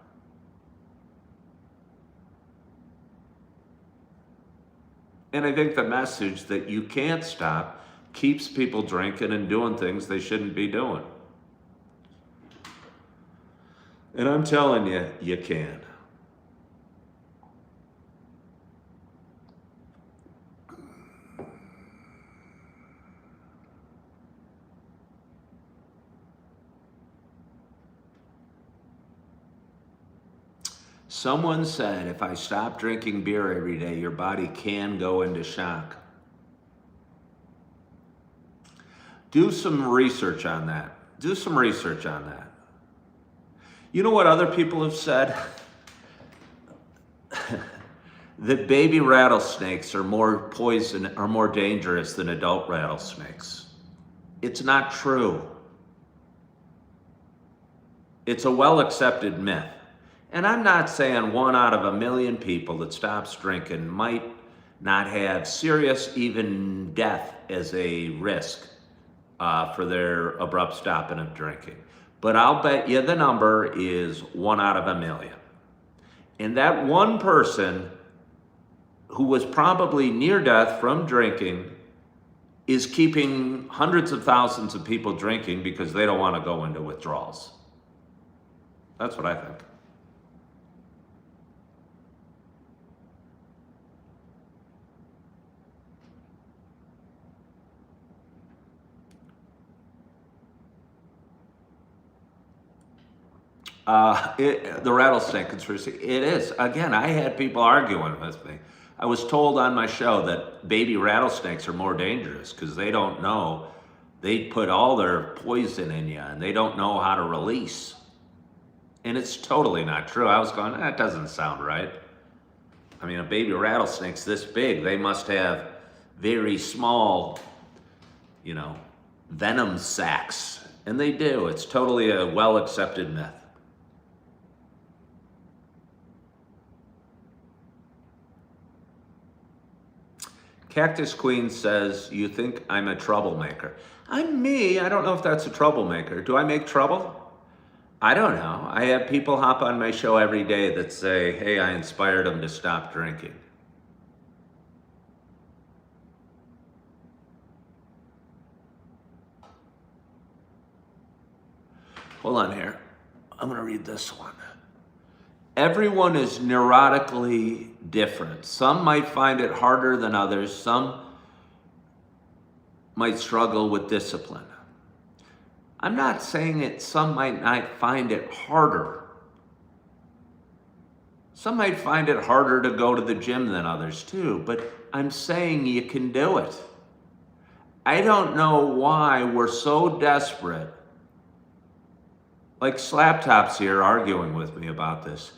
And I think the message that you can't stop keeps people drinking and doing things they shouldn't be doing. And I'm telling you, you can. Someone said, if I stop drinking beer every day, your body can go into shock. Do some research on that. Do some research on that. You know what other people have said? That baby rattlesnakes are more poison, are more dangerous than adult rattlesnakes. It's not true. It's a well-accepted myth. And I'm not saying 1 out of 1,000,000 people that stops drinking might not have serious, even death as a risk for their abrupt stopping of drinking. But I'll bet you the number is 1 out of 1,000,000. And that one person who was probably near death from drinking is keeping hundreds of thousands of people drinking because they don't want to go into withdrawals. That's what I think. The rattlesnake conspiracy, it is. Again, I had people arguing with me. I was told on my show that baby rattlesnakes are more dangerous because they don't know. They put all their poison in you and they don't know how to release. And it's totally not true. I was going, that doesn't sound right. I mean, a baby rattlesnake's this big. They must have very small, venom sacs. And they do. It's totally a well-accepted myth. Cactus Queen says, you think I'm a troublemaker. I'm me. I don't know if that's a troublemaker. Do I make trouble? I don't know. I have people hop on my show every day that say, hey, I inspired them to stop drinking. Hold on here. I'm going to read this one. Everyone is neurotically different. Some might find it harder than others. Some might struggle with discipline. I'm not saying that some might not find it harder. Some might find it harder to go to the gym than others too, but I'm saying you can do it. I don't know why we're so desperate. Like Slap Top's here arguing with me about this.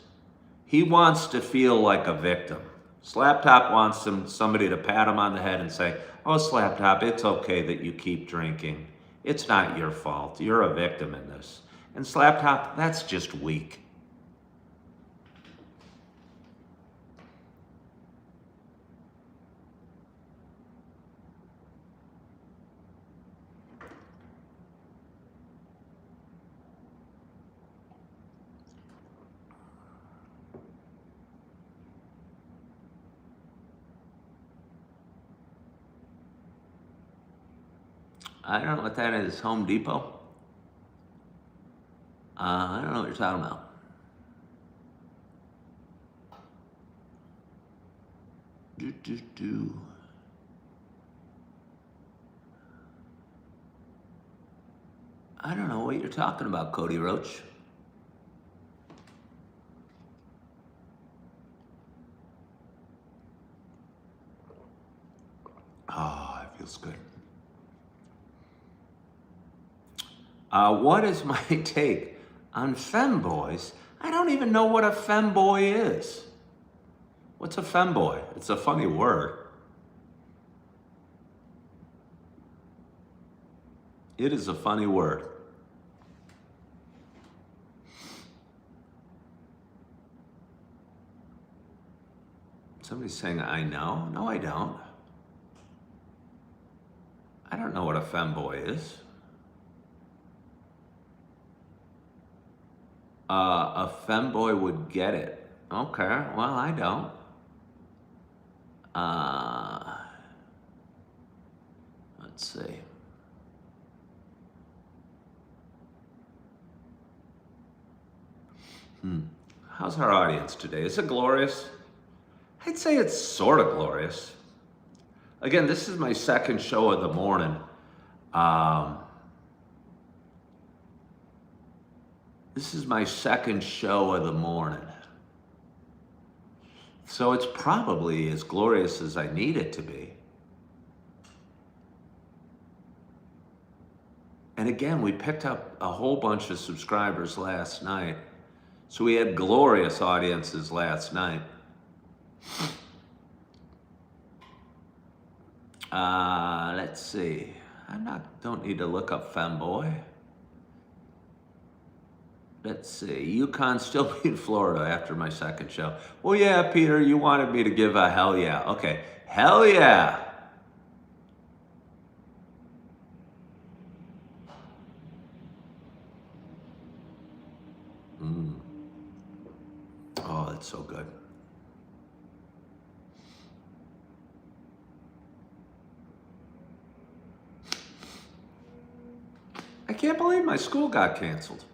He wants to feel like a victim. Slap Top wants somebody to pat him on the head and say, oh, Slap Top, it's okay that you keep drinking. It's not your fault. You're a victim in this. And Slap Top, that's just weak. I don't know what that is. Home Depot? I don't know what you're talking about. Do, do, do. I don't know what you're talking about, Cody Roach. Oh, it feels good. What is my take on femboys? I don't even know what a femboy is. What's a femboy? It's a funny word. It is a funny word. Somebody's saying, I know. No, I don't. I don't know what a femboy is. A femboy would get it. Okay, well, I don't. Let's see. How's our audience today? Is it glorious? I'd say it's sort of glorious. Again, this is my second show of the morning. This is my second show of the morning. So it's probably as glorious as I need it to be. And again, we picked up a whole bunch of subscribers last night. So we had glorious audiences last night. Let's see. Don't need to look up femboy. Let's see. UConn still beat Florida after my second show. Well, yeah, Peter, you wanted me to give a hell yeah. Okay, hell yeah. Oh, that's so good. I can't believe my school got canceled.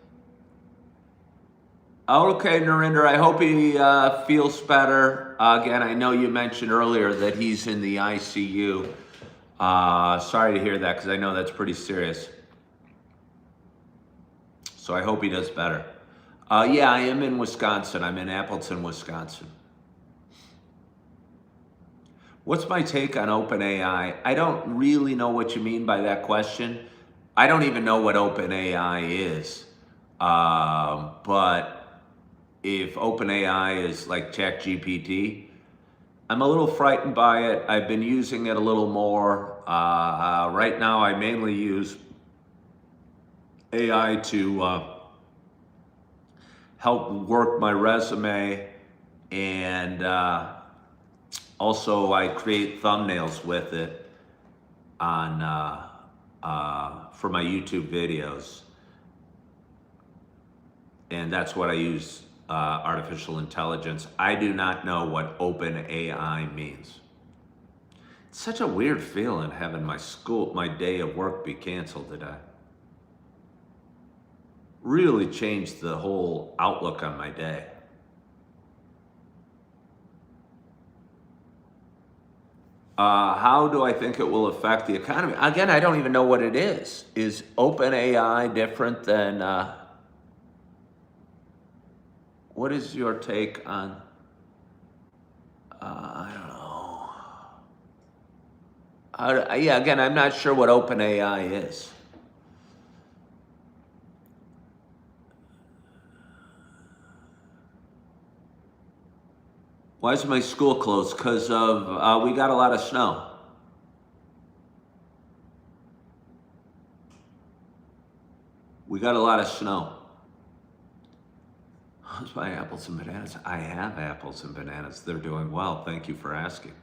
Okay, Narinder, I hope he feels better. Again, I know you mentioned earlier that he's in the ICU. Sorry to hear that, because I know that's pretty serious. So I hope he does better. Yeah, I am in Wisconsin. I'm in Appleton, Wisconsin. What's my take on OpenAI? I don't really know what you mean by that question. I don't even know what OpenAI is. But if OpenAI is like ChatGPT, I'm a little frightened by it. I've been using it a little more. Right now, I mainly use AI to help work my resume, and also I create thumbnails with it on for my YouTube videos, and that's what I use artificial intelligence. I do not know what OpenAI means. It's such a weird feeling having my day of work be canceled today. Really changed the whole outlook on my day. How do I think it will affect the economy? Again, I don't even know what it is. Is OpenAI different than, what is your take on, I don't know. Yeah, again, I'm not sure what OpenAI is. Why is my school closed? Because of, we got a lot of snow. We got a lot of snow. How's my apples and bananas? I have apples and bananas. They're doing well. Thank you for asking.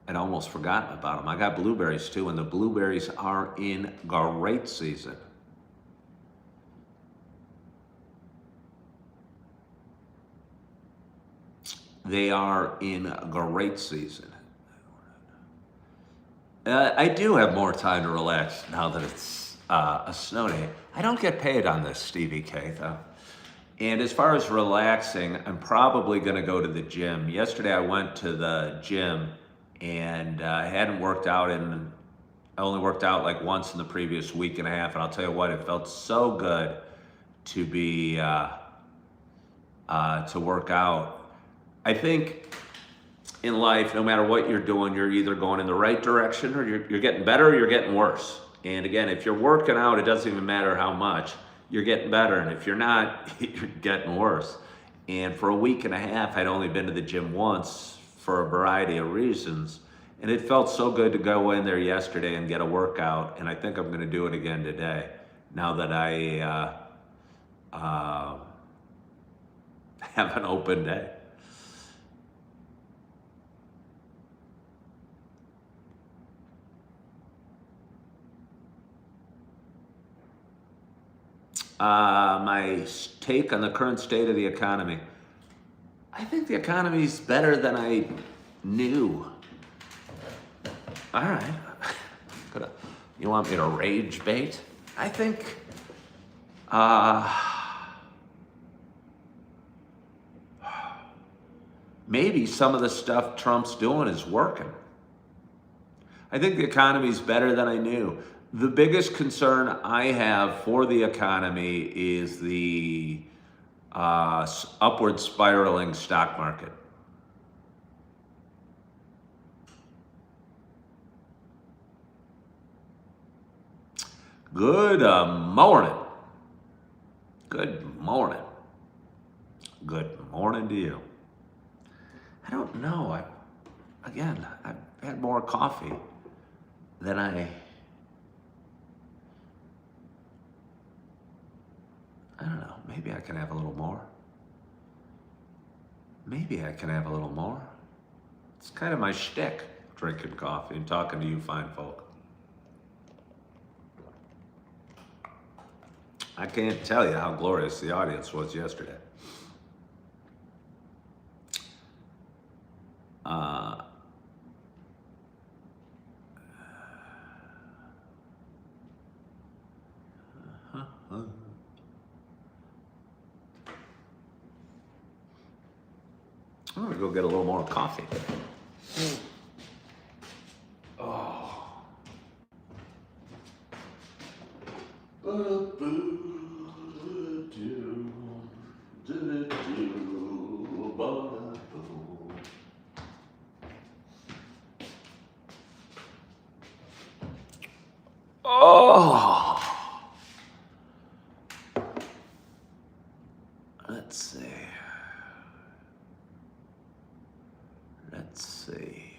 I'd almost forgotten about them. I got blueberries too, and the blueberries are in great season. They are in great season. I do have more time to relax now that it's a snow day. I don't get paid on this, Stevie K, though. And as far as relaxing, I'm probably going to go to the gym. Yesterday I went to the gym and I hadn't worked out I only worked out like once in the previous week and a half. And I'll tell you what, it felt so good to be, to work out. I think in life, no matter what you're doing, you're either going in the right direction or you're getting better or you're getting worse. And again, if you're working out, it doesn't even matter how much, you're getting better. And if you're not, you're getting worse. And for a week and a half, I'd only been to the gym once for a variety of reasons. And it felt so good to go in there yesterday and get a workout. And I think I'm going to do it again today, now that I have an open day. My take on the current state of the economy. I think the economy's better than I knew. All right. You want me to rage bait? I think maybe some of the stuff Trump's doing is working. I think the economy's better than I knew. The biggest concern I have for the economy is the upward spiraling stock market. Good morning. Good morning. Good morning to you. I don't know. I've had more coffee than I don't know. Maybe I can have a little more. Maybe I can have a little more. It's kind of my shtick, drinking coffee and talking to you fine folk. I can't tell you how glorious the audience was yesterday. I'm gonna go get a little more coffee. Oh. Oh. Let's see.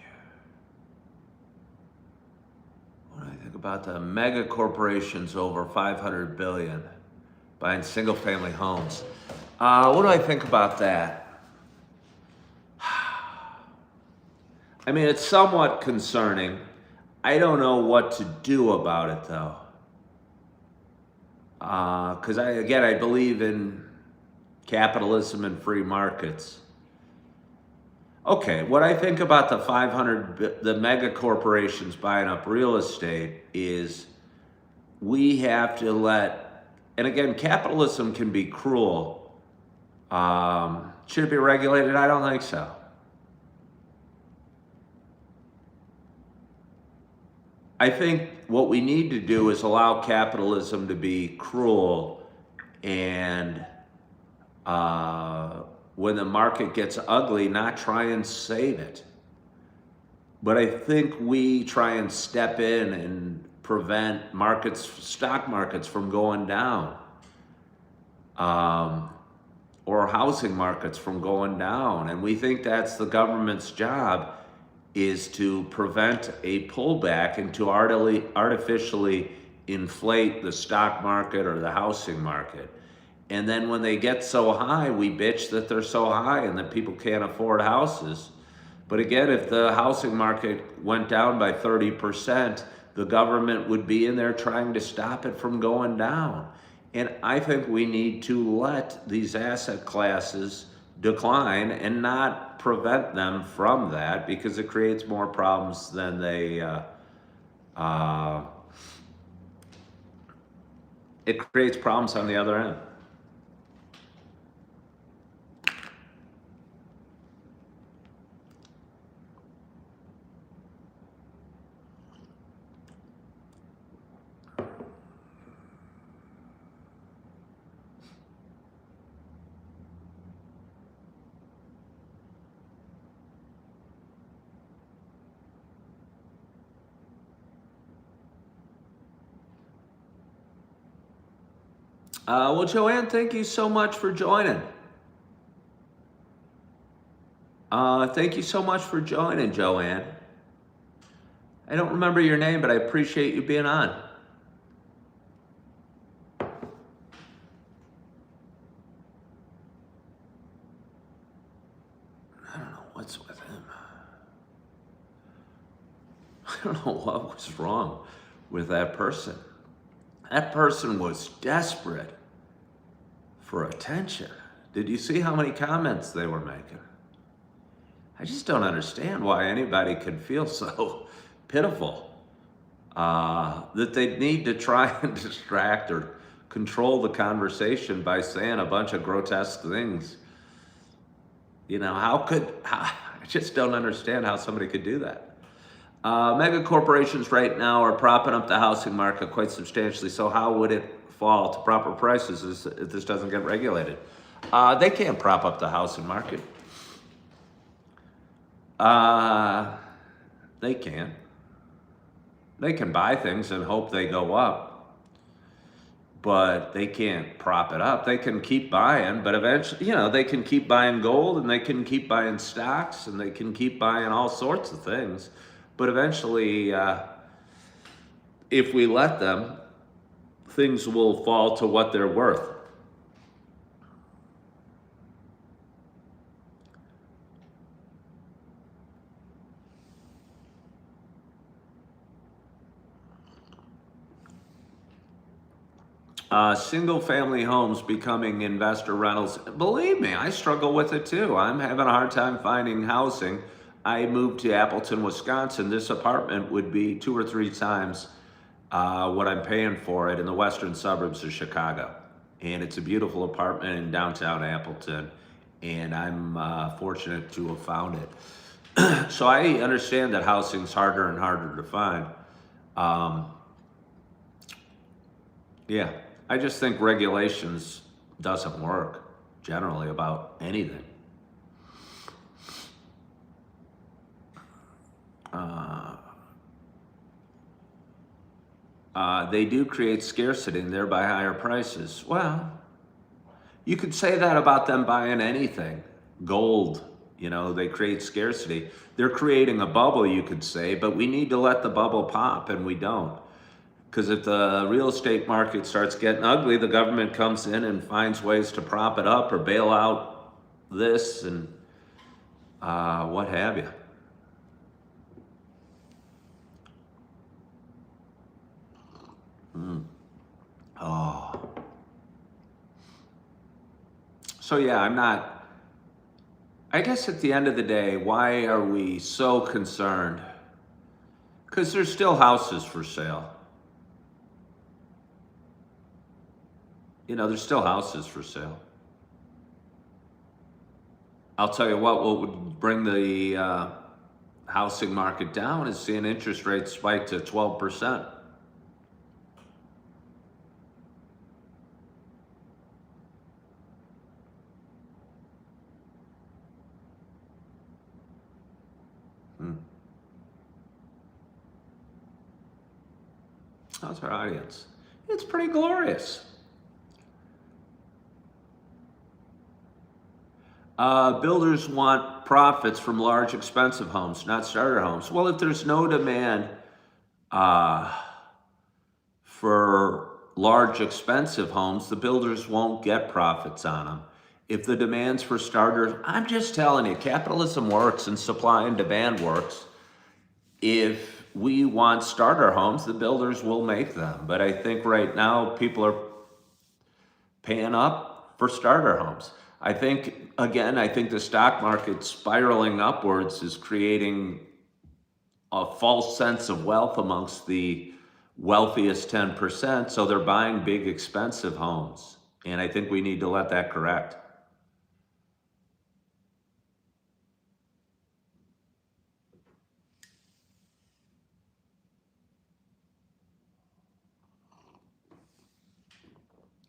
What do I think about the mega corporations over 500 billion buying single family homes? What do I think about that? I mean, it's somewhat concerning. I don't know what to do about it though. Because I believe in capitalism and free markets. Okay, what I think about the mega corporations buying up real estate is we have to and again, capitalism can be cruel. Should it be regulated? I don't think so. I think what we need to do is allow capitalism to be cruel, and when the market gets ugly, not try and save it. But I think we try and step in and prevent stock markets from going down, or housing markets from going down. And we think that's the government's job, is to prevent a pullback and to artificially inflate the stock market or the housing market. And then when they get so high, we bitch that they're so high and that people can't afford houses. But again, if the housing market went down by 30%, the government would be in there trying to stop it from going down. And I think we need to let these asset classes decline and not prevent them from that, because it creates more problems than they uh, it creates problems on the other end. Well, Joanne, thank you so much for joining. Thank you so much for joining, Joanne. I don't remember your name, but I appreciate you being on. I don't know what's with him. I don't know what was wrong with that person. That person was desperate for attention. Did you see how many comments they were making? I just don't understand why anybody could feel so pitiful that they need to try and distract or control the conversation by saying a bunch of grotesque things. You know, I just don't understand how somebody could do that. Mega corporations right now are propping up the housing market quite substantially. So how would it fall to proper prices if this doesn't get regulated? They can't prop up the housing market. They can. They can buy things and hope they go up, but they can't prop it up. They can keep buying, but eventually, they can keep buying gold and they can keep buying stocks and they can keep buying all sorts of things. But eventually, if we let them, things will fall to what they're worth. Single family homes becoming investor rentals. Believe me, I struggle with it too. I'm having a hard time finding housing. I moved to Appleton, Wisconsin. This apartment would be 2 or 3 times what I'm paying for it in the western suburbs of Chicago. And it's a beautiful apartment in downtown Appleton. And I'm fortunate to have found it. So I understand that housing's harder and harder to find. Yeah, I just think regulations doesn't work generally about anything. They do create scarcity and thereby higher prices. Well, you could say that about them buying anything. Gold, they create scarcity. They're creating a bubble, you could say, but we need to let the bubble pop, and we don't. Because if the real estate market starts getting ugly, the government comes in and finds ways to prop it up or bail out this and what have you. Oh. So yeah, I guess at the end of the day, why are we so concerned? Because there's still houses for sale. There's still houses for sale. I'll tell you what would bring the housing market down is seeing interest rates spike to 12%. How's our audience? It's pretty glorious. Builders want profits from large, expensive homes, not starter homes. Well, if there's no demand for large, expensive homes, the builders won't get profits on them. If the demand's for starters, I'm just telling you, capitalism works and supply and demand works. If we want starter homes, the builders will make them. But I think right now people are paying up for starter homes. I think the stock market spiraling upwards is creating a false sense of wealth amongst the wealthiest 10%, so they're buying big, expensive homes. And I think we need to let that correct.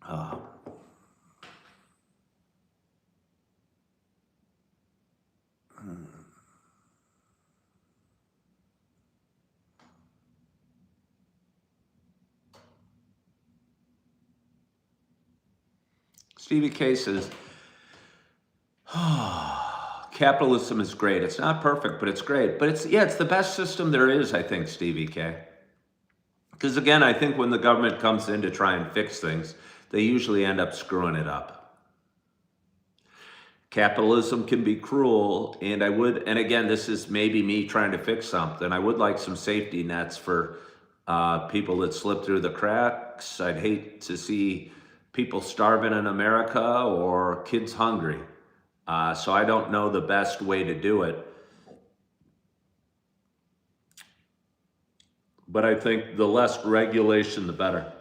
Uh, Stevie K says, capitalism is great. It's not perfect, but it's great. But it's the best system there is, I think, Stevie K. Because again, I think when the government comes in to try and fix things, they usually end up screwing it up. Capitalism can be cruel, and and again, this is maybe me trying to fix something. I would like some safety nets for people that slip through the cracks. I'd hate to see people starving in America or kids hungry. So I don't know the best way to do it. But I think the less regulation, the better.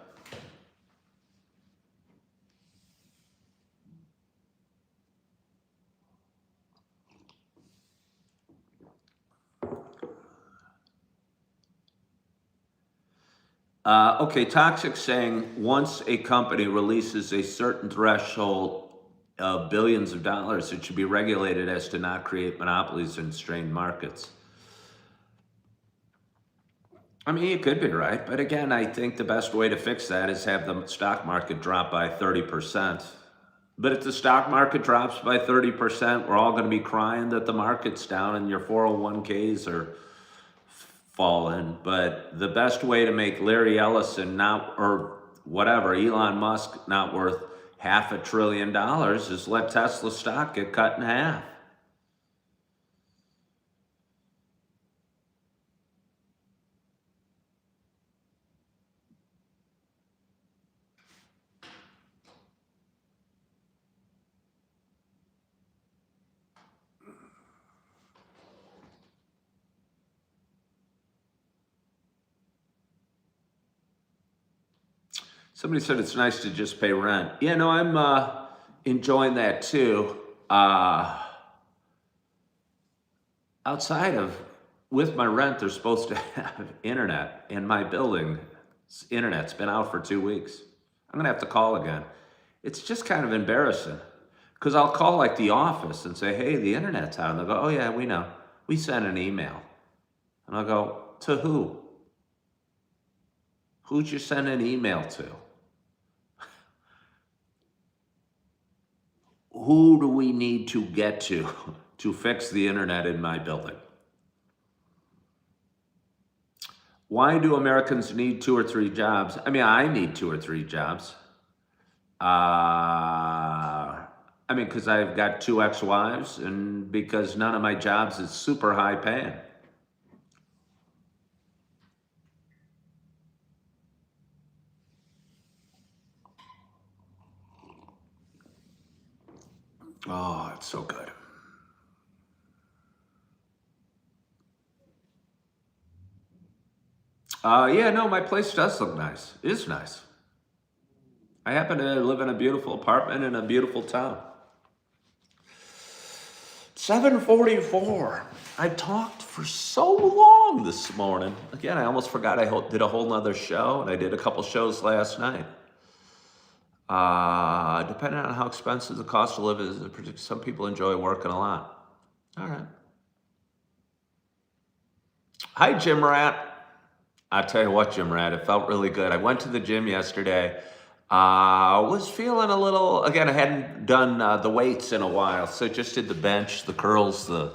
Okay, Toxic saying once a company releases a certain threshold of billions of dollars, it should be regulated as to not create monopolies and strained markets. I mean, you could be right, but again, I think the best way to fix that is have the stock market drop by 30%. But if the stock market drops by 30%, we're all going to be crying that the market's down and your 401ks are fallen. But the best way to make Larry Ellison or whatever, Elon Musk not worth $500 billion is let Tesla stock get cut in half. Somebody said it's nice to just pay rent. Yeah, no, I'm enjoying that too. Outside of, with my rent, they're supposed to have internet, and my building internet's been out for 2 weeks. I'm gonna have to call again. It's just kind of embarrassing because I'll call like the office and say, hey, the internet's out. And they'll go, oh yeah, we know. We sent an email. And I'll go, to who? Who'd you send an email to? Who do we need to get to fix the internet in my building? Why do Americans need 2 or 3 jobs? I mean, I need 2 or 3 jobs. I mean, because I've got 2 ex-wives and because none of my jobs is super high paying. Oh, it's so good. Yeah, no, my place does look nice. It is nice. I happen to live in a beautiful apartment in a beautiful town. 7:44. I talked for so long this morning. Again, I almost forgot I did a whole nother show, and I did a couple shows last night. Depending on how expensive the cost to live is, some people enjoy working a lot. All right. Hi, Jim Rat. I tell you what, Jim Rat, it felt really good. I went to the gym yesterday. Was feeling a little, again, I hadn't done the weights in a while, so just did the bench, the curls, the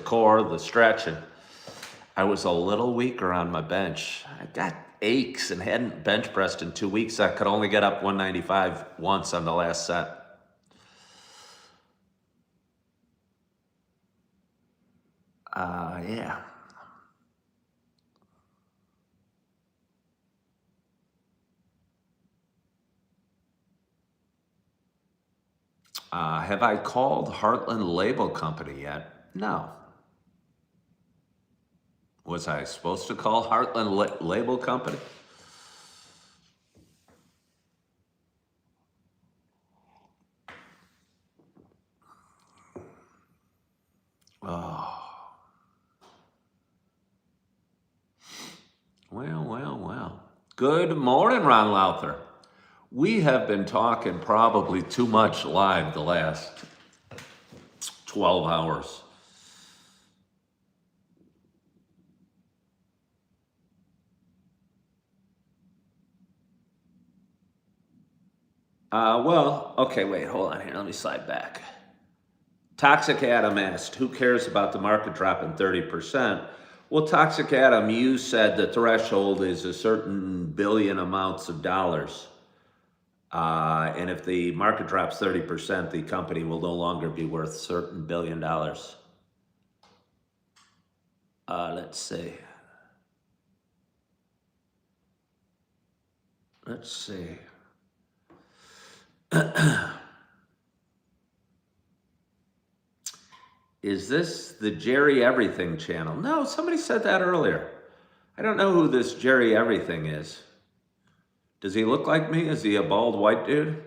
core, the stretching. I was a little weaker on my bench. I got aches and hadn't bench pressed in 2 weeks. I could only get up 195 once on the last set. Yeah. Have I called Heartland Label Company yet? No. Was I supposed to call Heartland Label Company? Oh. Well. Good morning, Ron Louther. We have been talking probably too much live the last 12 hours. Okay, wait, hold on here. Let me slide back. Toxic Adam asked, who cares about the market dropping 30%? Well, Toxic Adam, you said the threshold is a certain billion amounts of dollars. And if the market drops 30%, the company will no longer be worth certain $1 billion. Let's see. Is this the Jerry Everything channel? No, somebody said that earlier. I don't know who this Jerry Everything is. Does he look like me? Is he a bald white dude?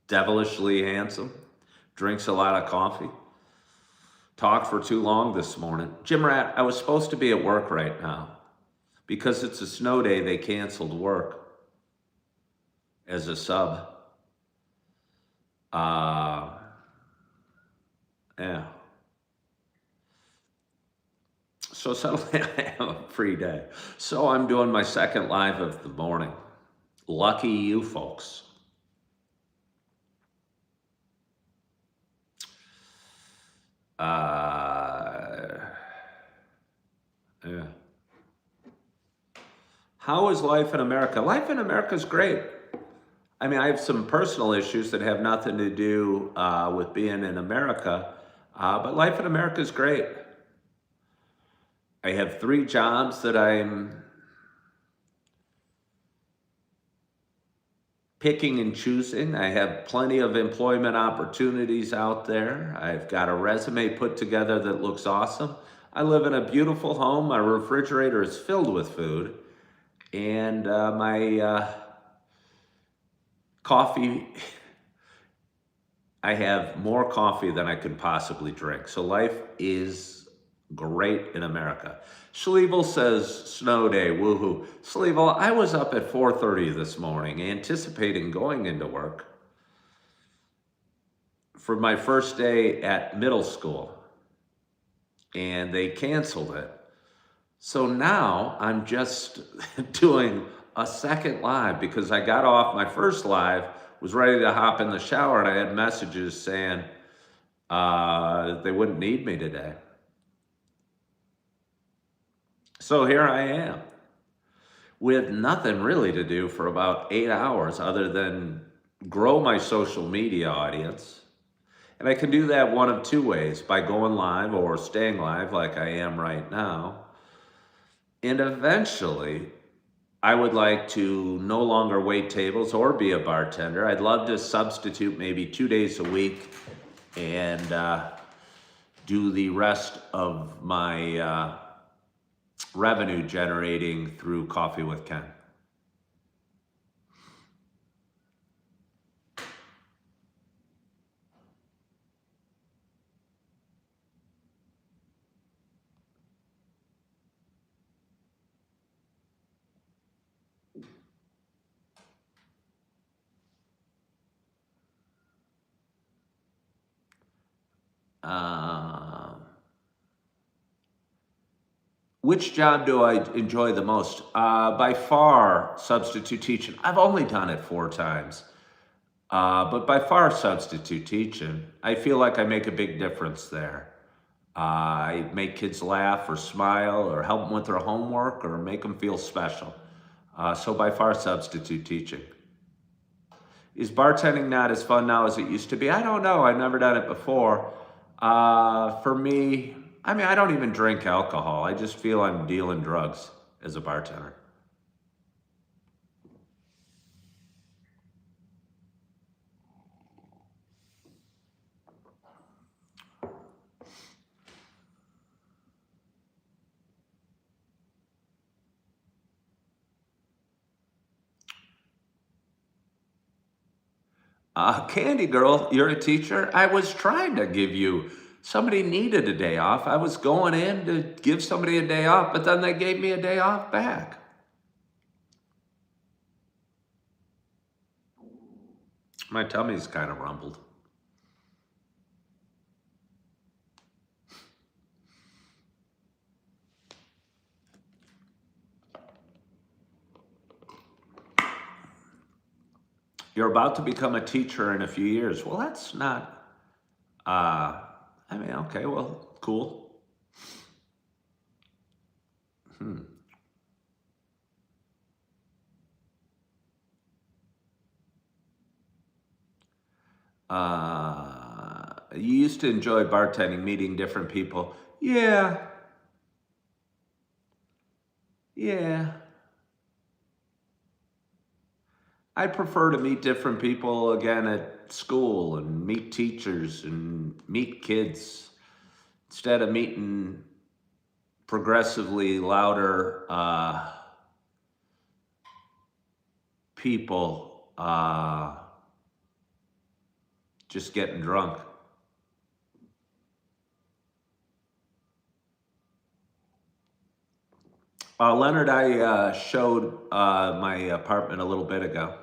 Devilishly handsome? Drinks a lot of coffee? Talked for too long this morning. Jim Rat, I was supposed to be at work right now. Because it's a snow day, they canceled work as a sub. Yeah. So suddenly I have a free day. So I'm doing my second live of the morning. Lucky you folks. Yeah. How is life in America? Life in America is great. I mean, I have some personal issues that have nothing to do with being in America, but life in America is great. I have 3 jobs that I'm picking and choosing. I have plenty of employment opportunities out there. I've got a resume put together that looks awesome. I live in a beautiful home. My refrigerator is filled with food. And my coffee, I have more coffee than I could possibly drink. So life is great in America. Schlevel says, snow day, woohoo. Schlevel, I was up at 4:30 this morning anticipating going into work for my first day at middle school, and they canceled it. So now I'm just doing a second live because I got off my first live, was ready to hop in the shower, and I had messages saying they wouldn't need me today. So here I am with nothing really to do for about 8 hours other than grow my social media audience. And I can do that one of 2 ways, by going live or staying live like I am right now. And eventually, I would like to no longer wait tables or be a bartender. I'd love to substitute maybe 2 days a week and do the rest of my revenue generating through Coffee with Ken. Which job do I enjoy the most? By far, substitute teaching. I've only done it 4 times. But by far, substitute teaching. I feel like I make a big difference there. I make kids laugh or smile or help them with their homework or make them feel special. So by far, substitute teaching. Is bartending not as fun now as it used to be? I don't know. I've never done it before. For me, I mean, I don't even drink alcohol. I just feel I'm dealing drugs as a bartender. Candy Girl, you're a teacher? I was trying to give you, somebody needed a day off. I was going in to give somebody a day off, but then they gave me a day off back. My tummy's kind of rumbled. You're about to become a teacher in a few years. Well, that's not, I mean, okay, well, cool. You used to enjoy bartending, meeting different people. Yeah, yeah. I prefer to meet different people again at school and meet teachers and meet kids instead of meeting progressively louder people just getting drunk. Leonard, I showed my apartment a little bit ago.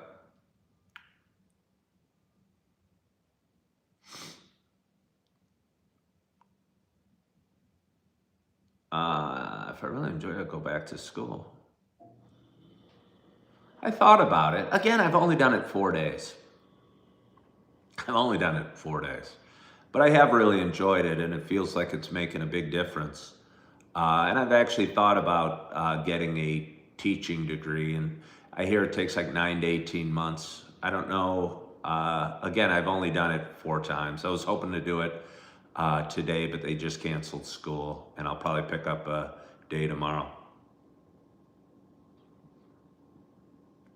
If I really enjoy it, I'll go back to school. I thought about it. Again, I've only done it 4 days. I've only done it 4 days. But I have really enjoyed it, and it feels like it's making a big difference. And I've actually thought about getting a teaching degree, and I hear it takes like 9 to 18 months. I don't know. Again, I've only done it 4 times. I was hoping to do it today, but they just canceled school, and I'll probably pick up a day tomorrow.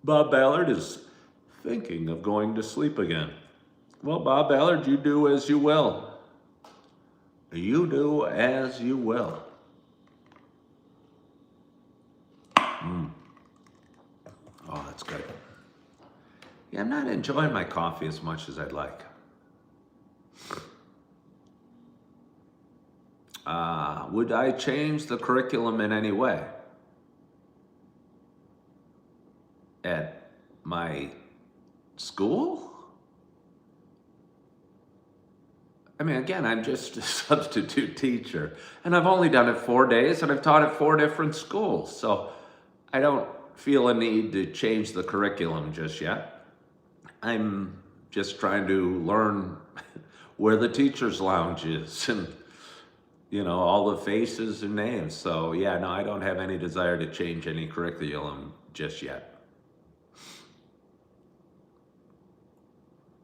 Bob Ballard is thinking of going to sleep again. Well, Bob Ballard, you do as you will. You do as you will. Oh, that's good. Yeah, I'm not enjoying my coffee as much as I'd like. Would I change the curriculum in any way at my school? I mean, again, I'm just a substitute teacher, and I've only done it 4 days, and I've taught at 4 different schools, so I don't feel a need to change the curriculum just yet. I'm just trying to learn where the teacher's lounge is and, all the faces and names. So yeah, no, I don't have any desire to change any curriculum just yet.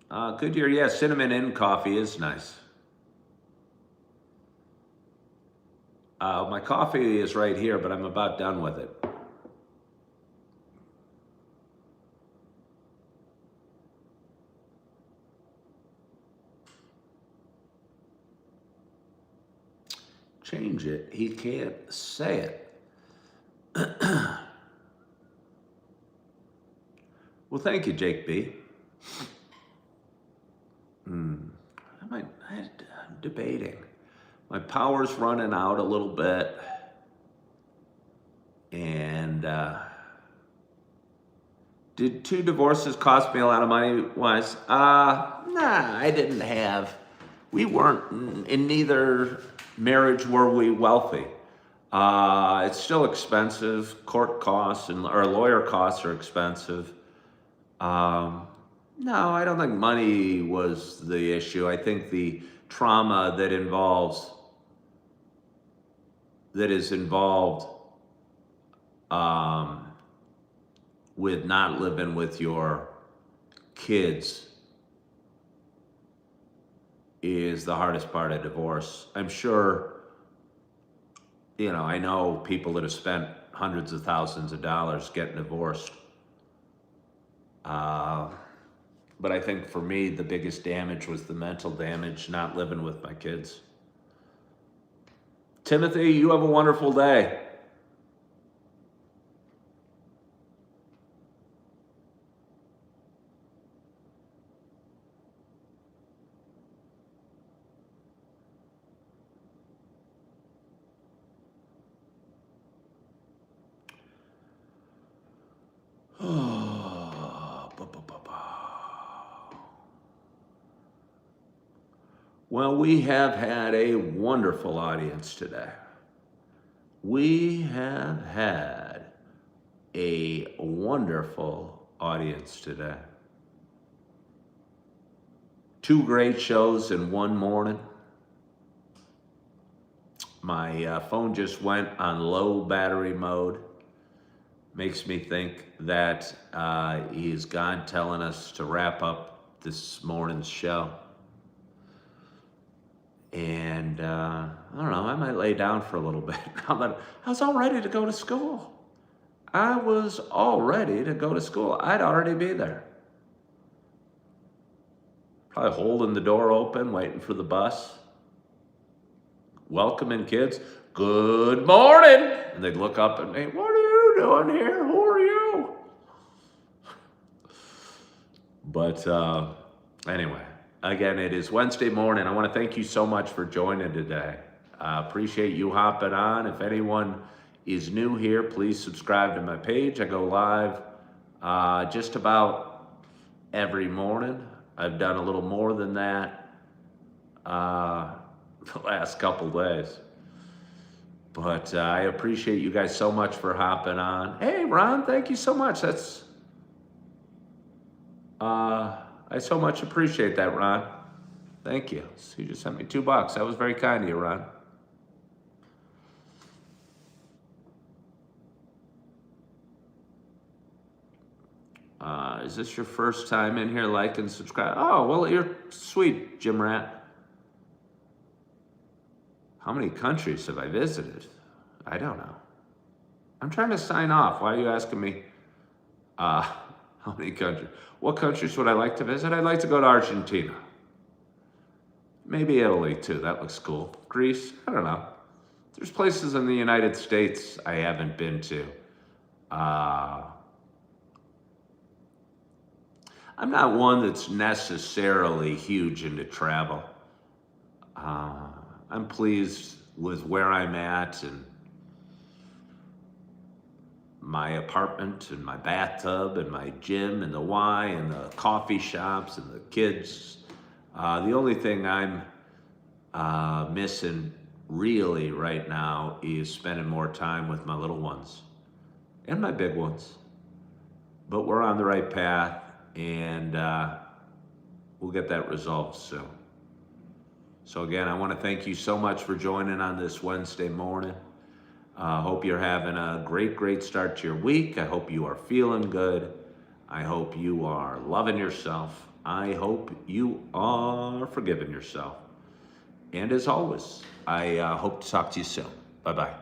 Goodyear, yeah, cinnamon in coffee is nice. My coffee is right here, but I'm about done with it. Change it. He can't say it. Well, thank you, Jake B. I'm debating. My power's running out a little bit. And did 2 divorces cost me a lot of money? Nah, I didn't have. We weren't, in neither marriage were we wealthy. It's still expensive. Court costs or lawyer costs are expensive. No, I don't think money was the issue. I think the trauma that is involved with not living with your kids is the hardest part of divorce. I'm sure, I know people that have spent hundreds of thousands of dollars getting divorced. But I think for me, the biggest damage was the mental damage, not living with my kids. Timothy, you have a wonderful day. Well, we have had a wonderful audience today. We have had a wonderful audience today. 2 great shows in one morning. My phone just went on low battery mode. Makes me think that is God telling us to wrap up this morning's show. And I don't know, I might lay down for a little bit. Now that I was all ready to go to school. I was all ready to go to school. I'd already be there. Probably holding the door open, waiting for the bus. Welcoming kids. Good morning. And they'd look up at me. What are you doing here? Who are you? But anyway, again, it is Wednesday morning. I want to thank you so much for joining today. I appreciate you hopping on. If anyone is new here, please subscribe to my page. I go live just about every morning. I've done a little more than that the last couple days. But I appreciate you guys so much for hopping on. Hey, Ron, thank you so much. I so much appreciate that, Ron. Thank you. So you just sent me $2. That was very kind of you, Ron. Is this your first time in here? Like and subscribe. Oh, well, you're sweet, Jim Rat. How many countries have I visited? I don't know. I'm trying to sign off. Why are you asking me how many countries? What countries would I like to visit? I'd like to go to Argentina. Maybe Italy, too. That looks cool. Greece? I don't know. There's places in the United States I haven't been to. I'm not one that's necessarily huge into travel. I'm pleased with where I'm at and my apartment and my bathtub and my gym and the Y and the coffee shops and the kids. The only thing I'm missing really right now is spending more time with my little ones and my big ones. But we're on the right path, and we'll get that resolved soon. So again, I want to thank you so much for joining on this Wednesday morning. Hope you're having a great start to your week. I hope you are feeling good. I hope you are loving yourself. I hope you are forgiving yourself. And as always, I hope to talk to you soon. Bye-bye.